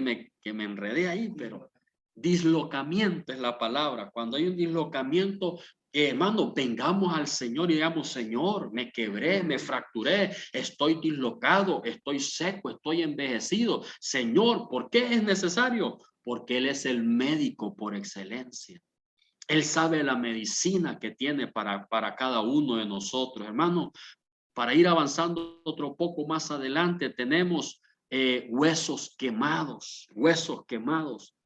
me enredé ahí, pero dislocamiento es la palabra. Cuando hay un dislocamiento, hermano, vengamos al Señor y digamos, Señor, me quebré, me fracturé, estoy dislocado, estoy seco, estoy envejecido. Señor, ¿por qué es necesario? Porque Él es el médico por excelencia. Él sabe la medicina que tiene para cada uno de nosotros, hermano. Para ir avanzando otro poco más adelante, tenemos huesos quemados, huesos quemados.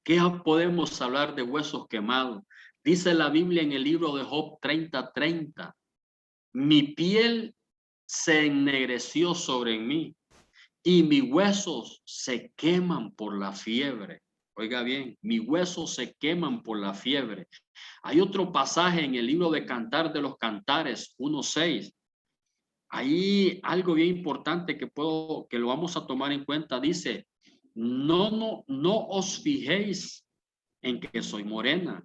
¿Qué podemos hablar de huesos quemados? Dice la Biblia en el libro de Job 30:30, mi piel se ennegreció sobre mí y mis huesos se queman por la fiebre. Oiga bien, mis huesos se queman por la fiebre. Hay otro pasaje en el libro de Cantar de los Cantares 1:6. Ahí algo bien importante que lo vamos a tomar en cuenta. Dice, no os fijéis en que soy morena,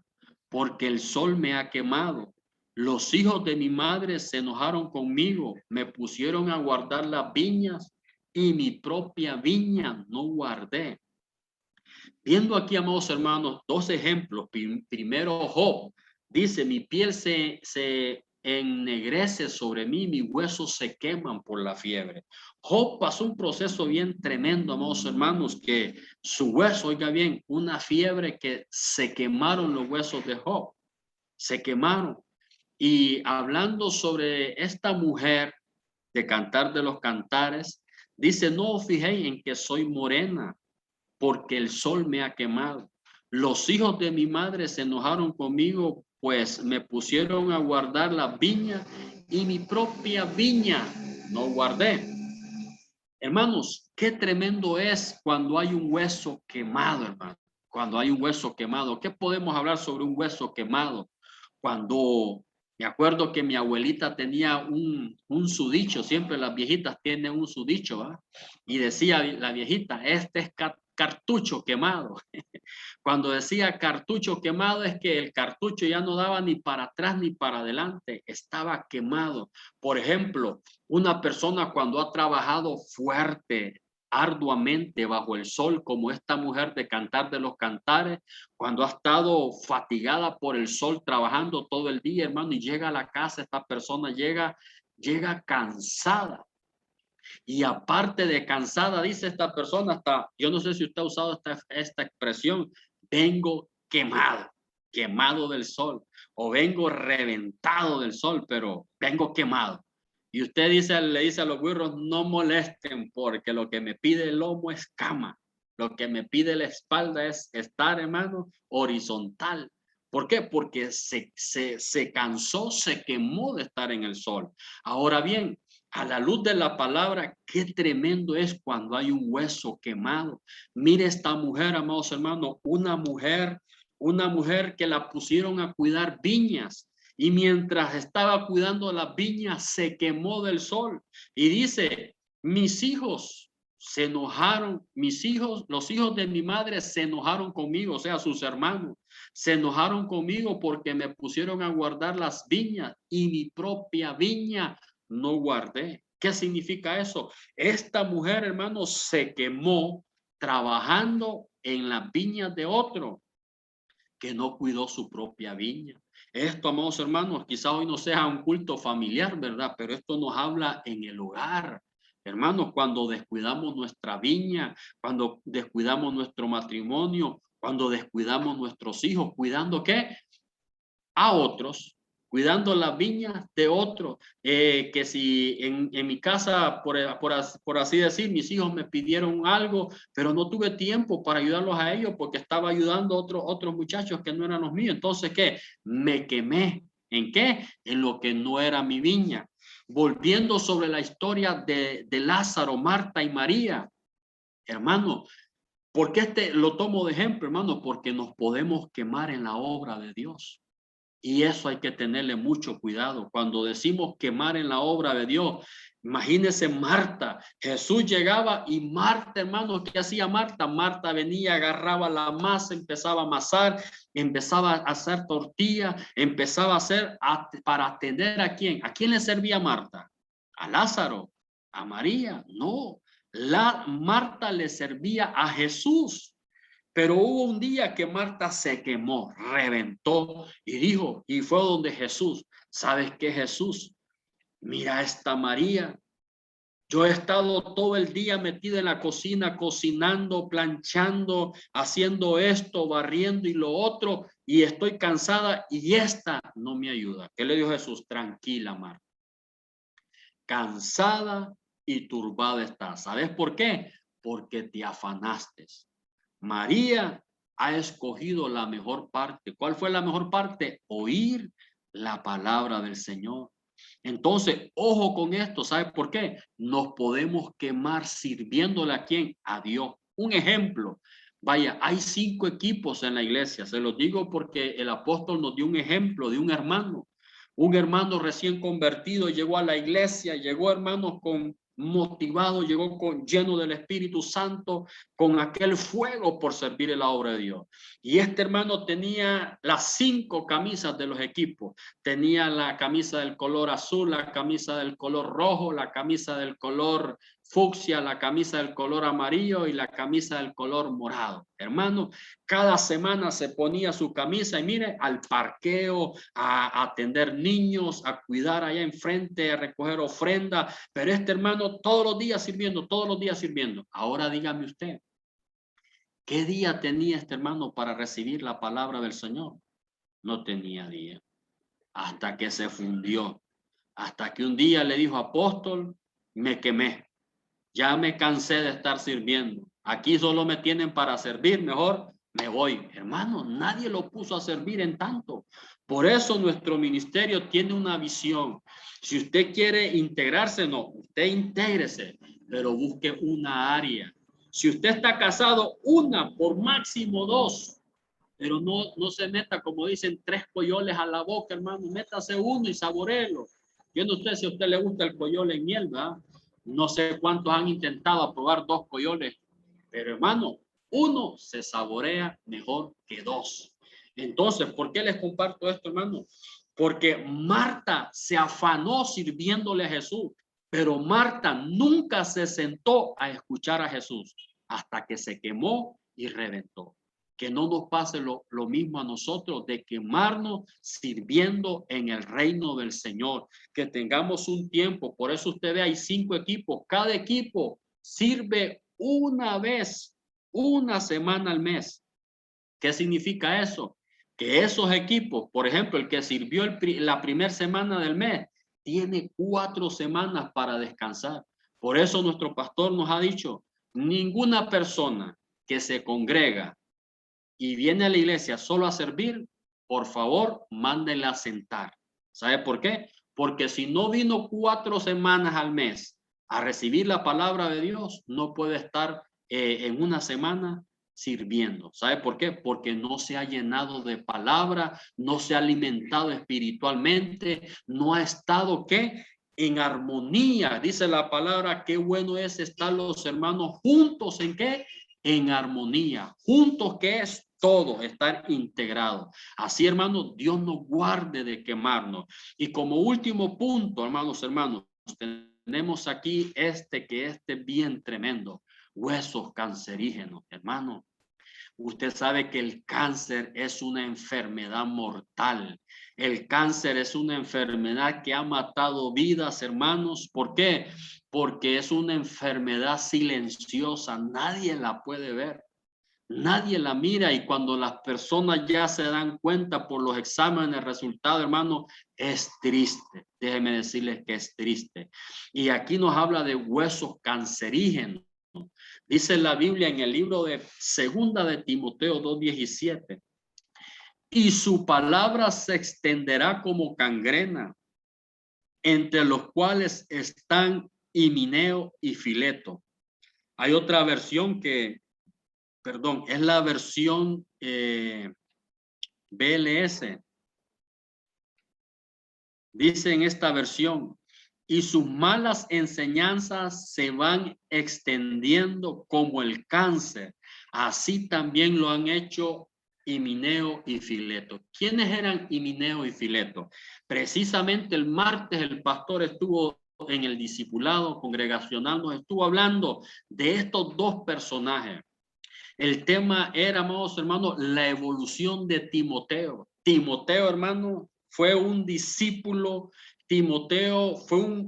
porque el sol me ha quemado. Los hijos de mi madre se enojaron conmigo, me pusieron a guardar las viñas y mi propia viña no guardé. Viendo aquí, amados hermanos, dos ejemplos. Primero, Job dice, mi piel se ennegrece sobre mí, mis huesos se queman por la fiebre. Job pasó un proceso bien tremendo, amados hermanos, que su hueso, oiga bien, una fiebre que se quemaron los huesos de Job, se quemaron. Y hablando sobre esta mujer de Cantar de los Cantares, dice, no os fijéis en que soy morena, porque el sol me ha quemado. Los hijos de mi madre se enojaron conmigo, pues me pusieron a guardar la viña y mi propia viña no guardé. Hermanos, qué tremendo es cuando hay un hueso quemado, hermano. Cuando hay un hueso quemado, ¿qué podemos hablar sobre un hueso quemado? Cuando me acuerdo que mi abuelita tenía un sudicho, siempre las viejitas tienen un sudicho, ¿va? Y decía la viejita, este es cartucho quemado. Cuando decía cartucho quemado es que el cartucho ya no daba ni para atrás ni para adelante, estaba quemado. Por ejemplo, una persona cuando ha trabajado fuerte, arduamente bajo el sol, como esta mujer de Cantar de los Cantares, cuando ha estado fatigada por el sol, trabajando todo el día, hermano, y llega a la casa, esta persona llega cansada. Y aparte de cansada, dice esta persona, hasta, yo no sé si usted ha usado esta expresión, vengo quemado, quemado del sol, o vengo reventado del sol, pero vengo quemado. Y usted le dice a los burros, no molesten, porque lo que me pide el lomo es cama. Lo que me pide la espalda es estar, hermano, horizontal. ¿Por qué? Porque se cansó, se quemó de estar en el sol. Ahora bien, a la luz de la palabra, qué tremendo es cuando hay un hueso quemado. Mire esta mujer, amados hermanos, una mujer que la pusieron a cuidar viñas. Y mientras estaba cuidando las viñas, se quemó del sol. Y dice, mis hijos se enojaron, los hijos de mi madre se enojaron conmigo, o sea, sus hermanos, se enojaron conmigo porque me pusieron a guardar las viñas y mi propia viña no guardé. ¿Qué significa eso? Esta mujer, hermano, se quemó trabajando en las viñas de otro que no cuidó su propia viña. Esto, amados hermanos, quizá hoy no sea un culto familiar, ¿verdad? Pero esto nos habla en el hogar. Hermanos, cuando descuidamos nuestra viña, cuando descuidamos nuestro matrimonio, cuando descuidamos nuestros hijos, ¿cuidando qué? A otros, cuidando las viñas de otros, que si en mi casa, por así decir, mis hijos me pidieron algo, pero no tuve tiempo para ayudarlos a ellos porque estaba ayudando a otros muchachos que no eran los míos. Entonces, ¿qué? Me quemé. ¿En qué? En lo que no era mi viña. Volviendo sobre la historia de Lázaro, Marta y María, hermano, ¿por qué lo tomo de ejemplo, hermano? Porque nos podemos quemar en la obra de Dios. Y eso hay que tenerle mucho cuidado. Cuando decimos quemar en la obra de Dios, imagínese Marta. Jesús llegaba y Marta, hermano, ¿qué hacía Marta? Marta venía, agarraba la masa, empezaba a amasar, empezaba a hacer tortilla, empezaba a hacer para atender a quién. ¿A quién le servía Marta? ¿A Lázaro? ¿A María? No. Marta le servía a Jesús. Pero hubo un día que Marta se quemó, reventó y dijo, y fue donde Jesús, ¿sabes qué, Jesús? Mira esta María. Yo he estado todo el día metida en la cocina, cocinando, planchando, haciendo esto, barriendo y lo otro, y estoy cansada y esta no me ayuda. ¿Qué le dijo Jesús? Tranquila, Marta. Cansada y turbada estás. ¿Sabes por qué? Porque te afanaste. María ha escogido la mejor parte. ¿Cuál fue la mejor parte? Oír la palabra del Señor. Entonces, ojo con esto. ¿Sabe por qué? Nos podemos quemar sirviéndole a quién? A Dios. Un ejemplo. Vaya, hay 5 equipos en la iglesia. Se los digo porque el apóstol nos dio un ejemplo de un hermano. Un hermano recién convertido llegó a la iglesia, llegó, hermanos, con motivado, llegó con lleno del Espíritu Santo, con aquel fuego por servir en la obra de Dios. Y este hermano tenía las 5 camisas de los equipos. Tenía la camisa del color azul, la camisa del color rojo, la camisa del color fucsia, la camisa del color amarillo y la camisa del color morado. Hermano, cada semana se ponía su camisa y mire, al parqueo, a atender niños, a cuidar allá enfrente, a recoger ofrenda. Pero este hermano todos los días sirviendo, todos los días sirviendo. Ahora dígame usted, ¿qué día tenía este hermano para recibir la palabra del Señor? No tenía día. Hasta que se fundió. Hasta que un día le dijo, apóstol, me quemé. Ya me cansé de estar sirviendo. Aquí solo me tienen para servir. Mejor me voy. Hermano, nadie lo puso a servir en tanto. Por eso nuestro ministerio tiene una visión. Si usted quiere integrarse, no, usted intégrese, pero busque una área. Si usted está casado, una, por máximo 2. Pero no se meta, como dicen, 3 coyoles a la boca, hermano. Métase uno y saboreelo. Yo no sé si a usted le gusta el coyol en miel, ¿verdad? No sé cuántos han intentado probar 2 coyoles, pero hermano, uno se saborea mejor que 2. Entonces, ¿por qué les comparto esto, hermano? Porque Marta se afanó sirviéndole a Jesús, pero Marta nunca se sentó a escuchar a Jesús hasta que se quemó y reventó. Que no nos pase lo mismo a nosotros de quemarnos sirviendo en el reino del Señor, que tengamos un tiempo. Por eso usted ve, hay 5 equipos, cada equipo sirve una vez, una semana al mes. ¿Qué significa eso? Que esos equipos, por ejemplo, el que sirvió la primera semana del mes, tiene 4 semanas para descansar. Por eso nuestro pastor nos ha dicho, ninguna persona que se congrega y viene a la iglesia solo a servir, por favor, mándenla a sentar. ¿Sabe por qué? Porque si no vino 4 semanas al mes a recibir la palabra de Dios, no puede estar en una semana sirviendo. ¿Sabe por qué? Porque no se ha llenado de palabra, no se ha alimentado espiritualmente, no ha estado, ¿qué? En armonía. Dice la palabra, qué bueno es estar los hermanos juntos, ¿en qué? En armonía. Juntos, ¿qué es? Todo, estar integrado. Así, hermanos, Dios nos guarde de quemarnos. Y como último punto, hermanos, tenemos aquí que es bien tremendo. Huesos cancerígenos, hermano. Usted sabe que el cáncer es una enfermedad mortal. El cáncer es una enfermedad que ha matado vidas, hermanos. ¿Por qué? Porque es una enfermedad silenciosa. Nadie la puede ver. Nadie la mira, y cuando las personas ya se dan cuenta por los exámenes, resultado, hermano, es triste. Déjenme decirles que es triste. Y aquí nos habla de huesos cancerígenos. Dice la Biblia en el libro de Segunda de Timoteo 2:17. Y su palabra se extenderá como gangrena, entre los cuales están Himeneo y Fileto. Hay otra versión es la versión BLS. Dice en esta versión, y sus malas enseñanzas se van extendiendo como el cáncer. Así también lo han hecho Himeneo y Fileto. ¿Quiénes eran Himeneo y Fileto? Precisamente el martes el pastor estuvo en el discipulado congregacional, nos estuvo hablando de estos 2 personajes. El tema era, amados hermanos, la evolución de Timoteo. Timoteo, hermano, fue un discípulo. Timoteo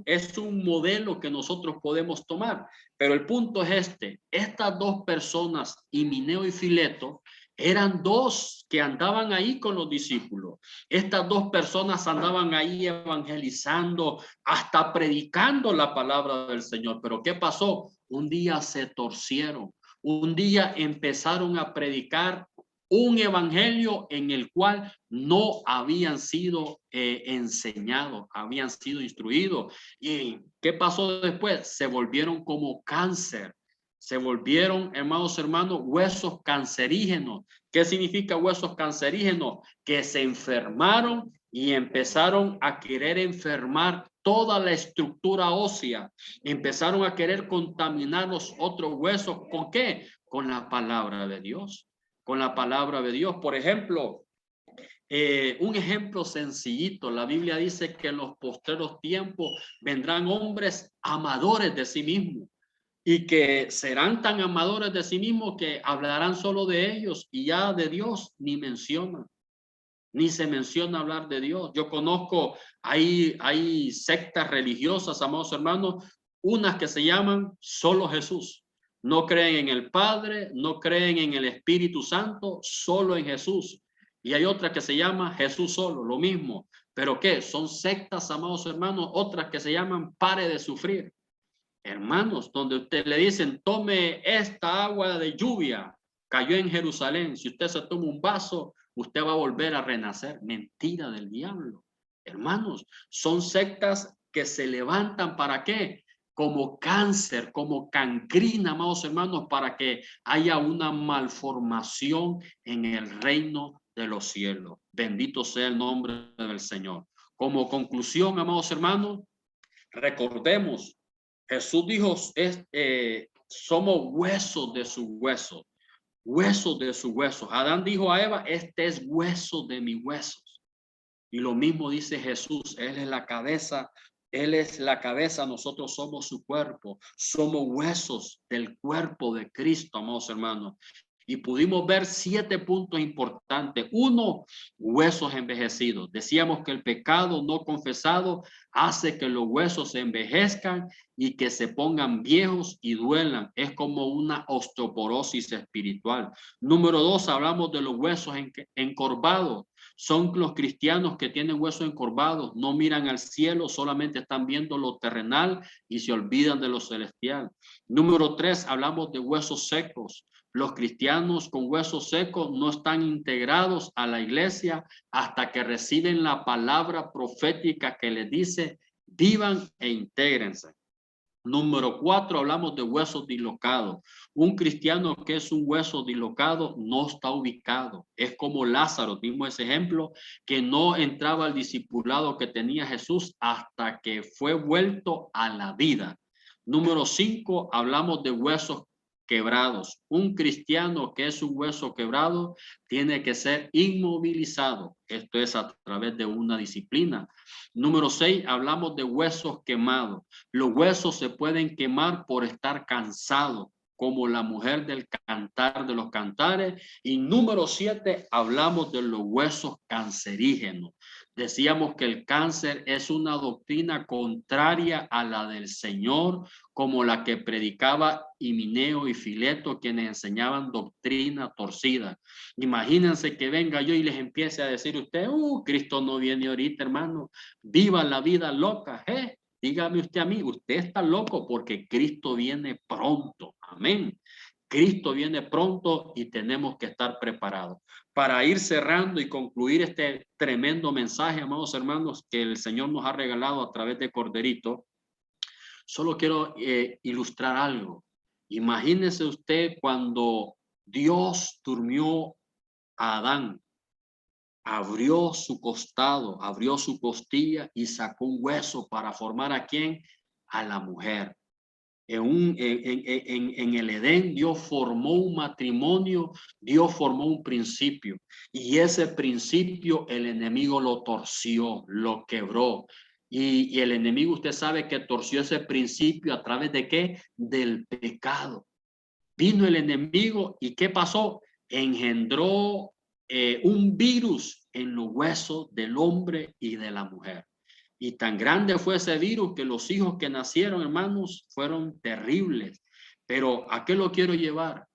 es un modelo que nosotros podemos tomar. Pero el punto es estas 2 personas, Himeneo y Fileto, Eran dos que andaban ahí con los discípulos. Estas dos personas andaban ahí evangelizando, hasta predicando la palabra del Señor. Pero ¿qué pasó? Un día se torcieron. Un día empezaron a predicar un evangelio en el cual no habían sido enseñados, habían sido instruidos. ¿Y qué pasó después? Se volvieron como cáncer. Se volvieron, hermanos, huesos cancerígenos. ¿Qué significa huesos cancerígenos? Que se enfermaron y empezaron a querer enfermar toda la estructura ósea. Empezaron a querer contaminar los otros huesos. ¿Con qué? Con la palabra de Dios. Con la palabra de Dios. Por ejemplo, un ejemplo sencillito. La Biblia dice que en los postreros tiempos vendrán hombres amadores de sí mismos y que serán tan amadores de sí mismos que hablarán solo de ellos y ya de Dios ni mencionan, ni se menciona hablar de Dios. Yo conozco, hay sectas religiosas, amados hermanos, unas que se llaman solo Jesús. No creen en el Padre, no creen en el Espíritu Santo, solo en Jesús. Y hay otra que se llama Jesús solo, lo mismo. ¿Pero qué? Son sectas, amados hermanos, otras que se llaman pare de sufrir. Hermanos, donde usted le dicen, tome esta agua de lluvia, cayó en Jerusalén. Si usted se toma un vaso, usted va a volver a renacer. Mentira del diablo. Hermanos, son sectas que se levantan ¿para qué? Como cáncer, como cangrina, amados hermanos, para que haya una malformación en el reino de los cielos. Bendito sea el nombre del Señor. Como conclusión, amados hermanos, recordemos, Jesús dijo, somos huesos de sus huesos, huesos de sus huesos. Adán dijo a Eva, este es hueso de mis huesos. Y lo mismo dice Jesús, Él es la cabeza, nosotros somos su cuerpo, somos huesos del cuerpo de Cristo, amados hermanos. Y pudimos ver 7 puntos importantes. Uno, huesos envejecidos. Decíamos que el pecado no confesado hace que los huesos se envejezcan y que se pongan viejos y duelan. Es como una osteoporosis espiritual. Número 2, hablamos de los huesos encorvados. Son los cristianos que tienen huesos encorvados, no miran al cielo, solamente están viendo lo terrenal y se olvidan de lo celestial. Número 3, hablamos de huesos secos. Los cristianos con huesos secos no están integrados a la iglesia hasta que reciben la palabra profética que les dice, vivan e intégrense. Número 4, hablamos de huesos dislocados. Un cristiano que es un hueso dislocado no está ubicado. Es como Lázaro, dimos ese ejemplo, que no entraba al discipulado que tenía Jesús hasta que fue vuelto a la vida. Número 5, hablamos de huesos quebrados. Un cristiano que es un hueso quebrado tiene que ser inmovilizado. Esto es a través de una disciplina. Número 6, hablamos de huesos quemados. Los huesos se pueden quemar por estar cansados, como la mujer del Cantar de los Cantares. Y número 7, hablamos de los huesos cancerígenos. Decíamos que el cáncer es una doctrina contraria a la del Señor, como la que predicaba Himeneo y Fileto, quienes enseñaban doctrina torcida. Imagínense que venga yo y les empiece a decir usted, Cristo no viene ahorita, hermano, viva la vida loca, dígame usted a mí, usted está loco porque Cristo viene pronto, amén. Cristo viene pronto y tenemos que estar preparados. Para ir cerrando y concluir este tremendo mensaje, amados hermanos, que el Señor nos ha regalado a través de Corderito, solo quiero ilustrar algo. Imagínese usted cuando Dios durmió a Adán, abrió su costado, abrió su costilla y sacó un hueso para formar ¿a quién? A la mujer. En el Edén Dios formó un matrimonio, Dios formó un principio y ese principio el enemigo lo torció, lo quebró y el enemigo usted sabe que torció ese principio a través de ¿qué? Del pecado. Vino el enemigo y ¿qué pasó? Engendró un virus en los huesos del hombre y de la mujer. Y tan grande fue ese virus que los hijos que nacieron, hermanos, fueron terribles. Pero ¿a qué lo quiero llevar?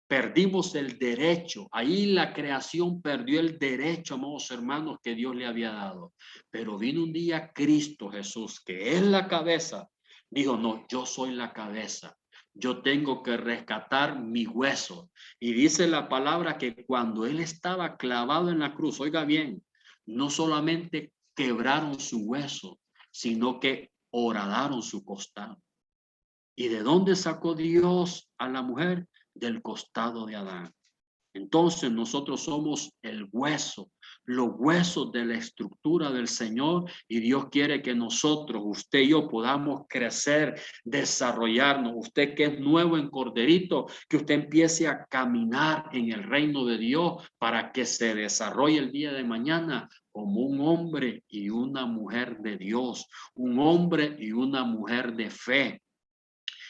Perdimos el derecho. Ahí la creación perdió el derecho, amados hermanos, que Dios le había dado. Pero vino un día Cristo Jesús, que es la cabeza. Dijo, no, yo soy la cabeza. Yo tengo que rescatar mi hueso. Y dice la palabra que cuando él estaba clavado en la cruz, oiga bien, no solamente quebraron su hueso, sino que horadaron su costado. ¿Y de dónde sacó Dios a la mujer? Del costado de Adán. Entonces nosotros somos el hueso, los huesos de la estructura del Señor, y Dios quiere que nosotros, usted y yo, podamos crecer, desarrollarnos. Usted que es nuevo en Corderito, que usted empiece a caminar en el reino de Dios para que se desarrolle el día de mañana como un hombre y una mujer de Dios, un hombre y una mujer de fe,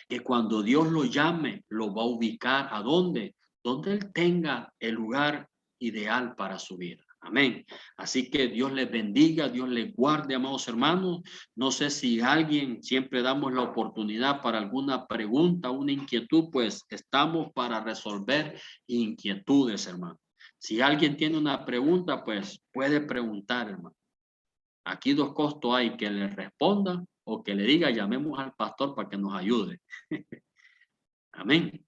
que cuando Dios lo llame, lo va a ubicar ¿a dónde? Donde él tenga el lugar ideal para su vida. Amén. Así que Dios les bendiga, Dios les guarde, amados hermanos. No sé si alguien, siempre damos la oportunidad para alguna pregunta, una inquietud, pues estamos para resolver inquietudes, hermano. Si alguien tiene una pregunta, pues puede preguntar, hermano. Aquí dos costos hay: que le responda o que le diga, llamemos al pastor para que nos ayude. Amén.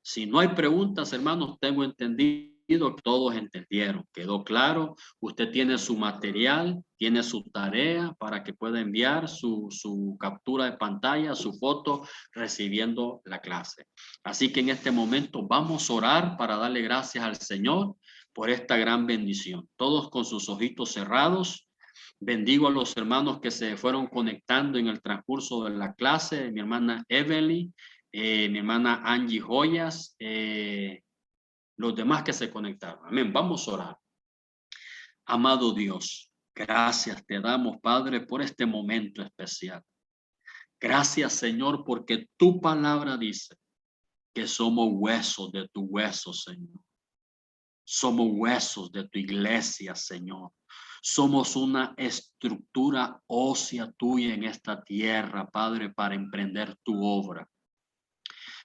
Si no hay preguntas, hermanos, tengo entendido que todos entendieron. Quedó claro. Usted tiene su material, tiene su tarea para que pueda enviar su captura de pantalla, su foto, recibiendo la clase. Así que en este momento vamos a orar para darle gracias al Señor por esta gran bendición. Todos con sus ojitos cerrados. Bendigo a los hermanos que se fueron conectando en el transcurso de la clase. Mi hermana Evelyn, mi hermana Angie Joyas, los demás que se conectaron. Amén. Vamos a orar. Amado Dios, gracias te damos, Padre, por este momento especial. Gracias, Señor, porque tu palabra dice que somos huesos de tu hueso, Señor. Somos huesos de tu iglesia, Señor. Somos una estructura ósea tuya en esta tierra, Padre, para emprender tu obra.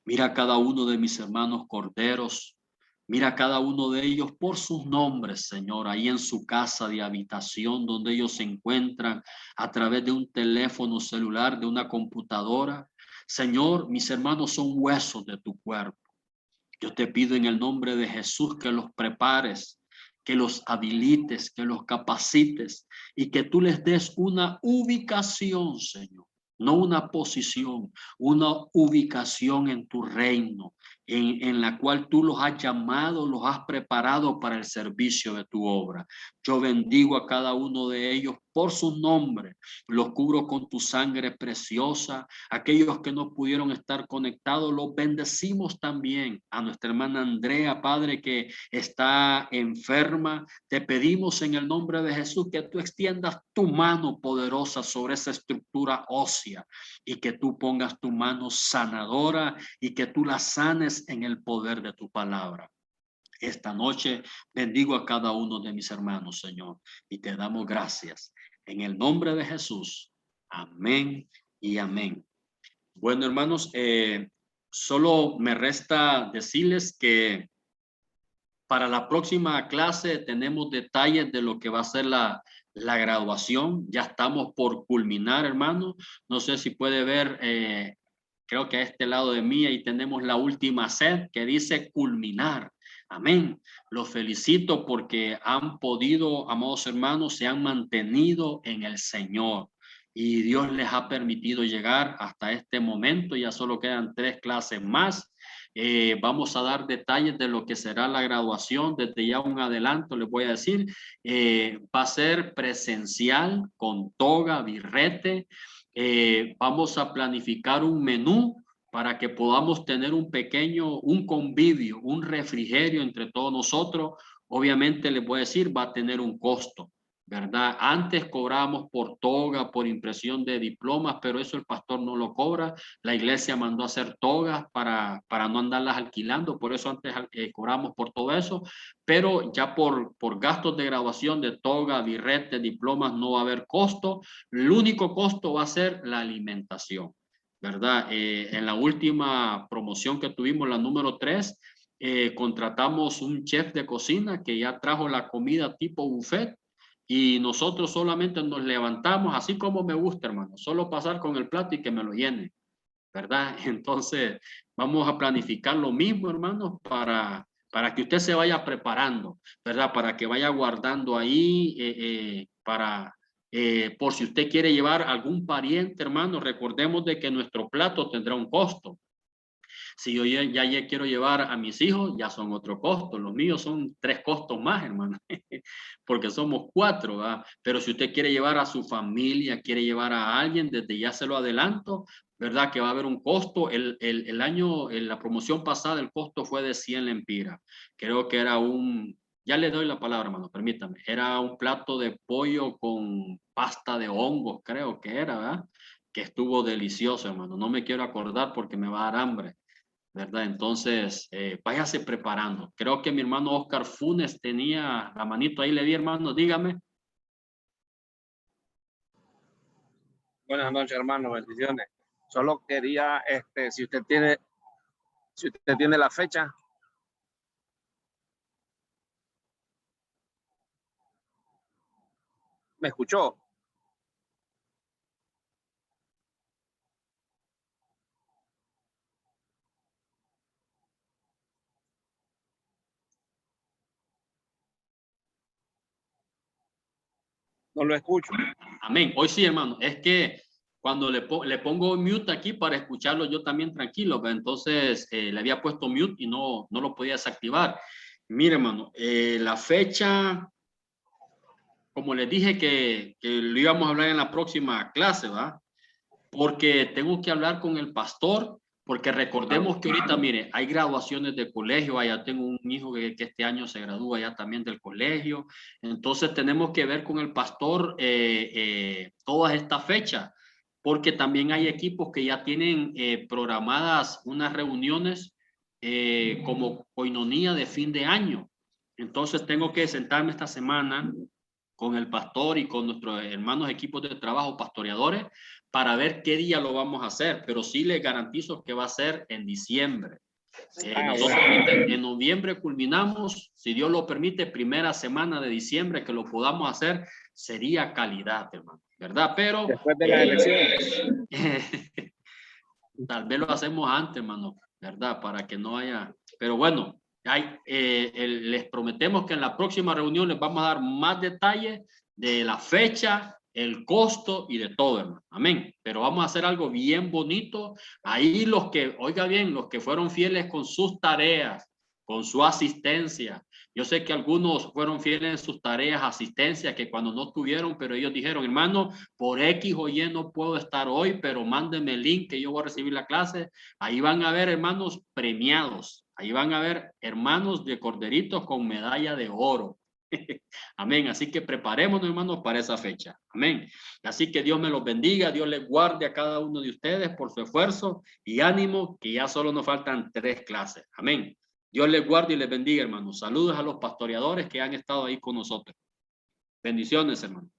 Mira cada uno de mis hermanos corderos. Mira cada uno de ellos por sus nombres, Señor, ahí en su casa de habitación donde ellos se encuentran a través de un teléfono celular, de una computadora. Señor, mis hermanos son huesos de tu cuerpo. Yo te pido en el nombre de Jesús que los prepares, que los habilites, que los capacites y que tú les des una ubicación, Señor. No una posición, una ubicación en tu reino, en la cual tú los has llamado, los has preparado para el servicio de tu obra. Yo bendigo a cada uno de ellos por su nombre, los cubro con tu sangre preciosa. Aquellos que no pudieron estar conectados, los bendecimos también. A nuestra hermana Andrea, Padre, que está enferma, te pedimos en el nombre de Jesús que tú extiendas tu mano poderosa sobre esa estructura ósea y que tú pongas tu mano sanadora y que tú la sanes en el poder de tu palabra. Esta noche bendigo a cada uno de mis hermanos, Señor, y te damos gracias. En el nombre de Jesús. Amén y amén. Bueno, hermanos, solo me resta decirles que para la próxima clase tenemos detalles de lo que va a ser la graduación. Ya estamos por culminar, hermano. No sé si puede ver, creo que a este lado de mí ahí tenemos la última set que dice culminar. Amén. Los felicito porque han podido, amados hermanos, se han mantenido en el Señor. Y Dios les ha permitido llegar hasta este momento. Ya solo quedan 3 clases más. Vamos a dar detalles de lo que será la graduación. Desde ya un adelanto les voy a decir. Va a ser presencial con toga, birrete. Vamos a planificar un menú para que podamos tener un convivio, un refrigerio entre todos nosotros. Obviamente les voy a decir, va a tener un costo, ¿verdad? Antes cobrábamos por toga, por impresión de diplomas, pero eso el pastor no lo cobra. La iglesia mandó a hacer togas para no andarlas alquilando, por eso antes cobramos por todo eso, pero ya por gastos de graduación de toga, birrete, diplomas, no va a haber costo. El único costo va a ser la alimentación. ¿verdad? En la última promoción que tuvimos, la número 3, contratamos un chef de cocina que ya trajo la comida tipo buffet y nosotros solamente nos levantamos, así como me gusta, hermano, solo pasar con el plato y que me lo llene, ¿verdad? Entonces, vamos a planificar lo mismo, hermanos, para que usted se vaya preparando, ¿verdad? Para que vaya guardando ahí, por si usted quiere llevar algún pariente, hermano, recordemos de que nuestro plato tendrá un costo. Si yo ya quiero llevar a mis hijos, ya son otro costo. Los míos son 3 costos más, hermano, porque somos 4, ¿verdad? Pero si usted quiere llevar a su familia, quiere llevar a alguien, desde ya se lo adelanto, ¿verdad? Que va a haber un costo. El año, en la promoción pasada, el costo fue de 100 lempiras. Creo que era ya le doy la palabra, hermano, permítame. Era un plato de pollo con pasta de hongos, creo que era, ¿verdad? Que estuvo delicioso, hermano. No me quiero acordar porque me va a dar hambre, ¿verdad? Entonces, váyase preparando. Creo que mi hermano Oscar Funes tenía la manito ahí, le di, hermano, dígame. Buenas noches, hermano, bendiciones. Solo quería, si usted tiene la fecha. ¿Me escuchó? No lo escucho. Amén. Hoy sí, hermano. Es que cuando le pongo mute aquí para escucharlo yo también tranquilo, ¿ve? Entonces le había puesto mute y no lo podía desactivar. Mire, hermano, la fecha, como les dije que lo íbamos a hablar en la próxima clase, ¿va? Porque tengo que hablar con el pastor, porque recordemos que ahorita, mire, hay graduaciones de colegio, allá tengo un hijo que este año se gradúa ya también del colegio, entonces tenemos que ver con el pastor todas estas fechas, porque también hay equipos que ya tienen programadas unas reuniones como coinonía de fin de año. Entonces tengo que sentarme esta semana con el pastor y con nuestros hermanos equipos de trabajo pastoreadores para ver qué día lo vamos a hacer, pero sí les garantizo que va a ser en diciembre. Nosotros en noviembre culminamos, si Dios lo permite, primera semana de diciembre que lo podamos hacer, sería calidad, hermano, ¿verdad? Pero después de las elecciones. tal vez lo hacemos antes, hermano, ¿verdad? Para que no haya, pero bueno, les prometemos que en la próxima reunión les vamos a dar más detalles de la fecha, el costo y de todo, hermano. Amén. Pero vamos a hacer algo bien bonito. Ahí los que, oiga bien, los que fueron fieles con sus tareas, con su asistencia. Yo sé que algunos fueron fieles en sus tareas, asistencia, que cuando no tuvieron, pero ellos dijeron, hermano, por X o Y no puedo estar hoy, pero mándenme el link que yo voy a recibir la clase. Ahí van a ver hermanos premiados. Ahí van a ver hermanos de corderitos con medalla de oro. Amén. Así que preparémonos, hermanos, para esa fecha. Amén. Así que Dios me los bendiga, Dios les guarde a cada uno de ustedes por su esfuerzo y ánimo, que ya solo nos faltan 3 clases. Amén. Dios les guarde y les bendiga, hermanos. Saludos a los pastoreadores que han estado ahí con nosotros. Bendiciones, hermanos.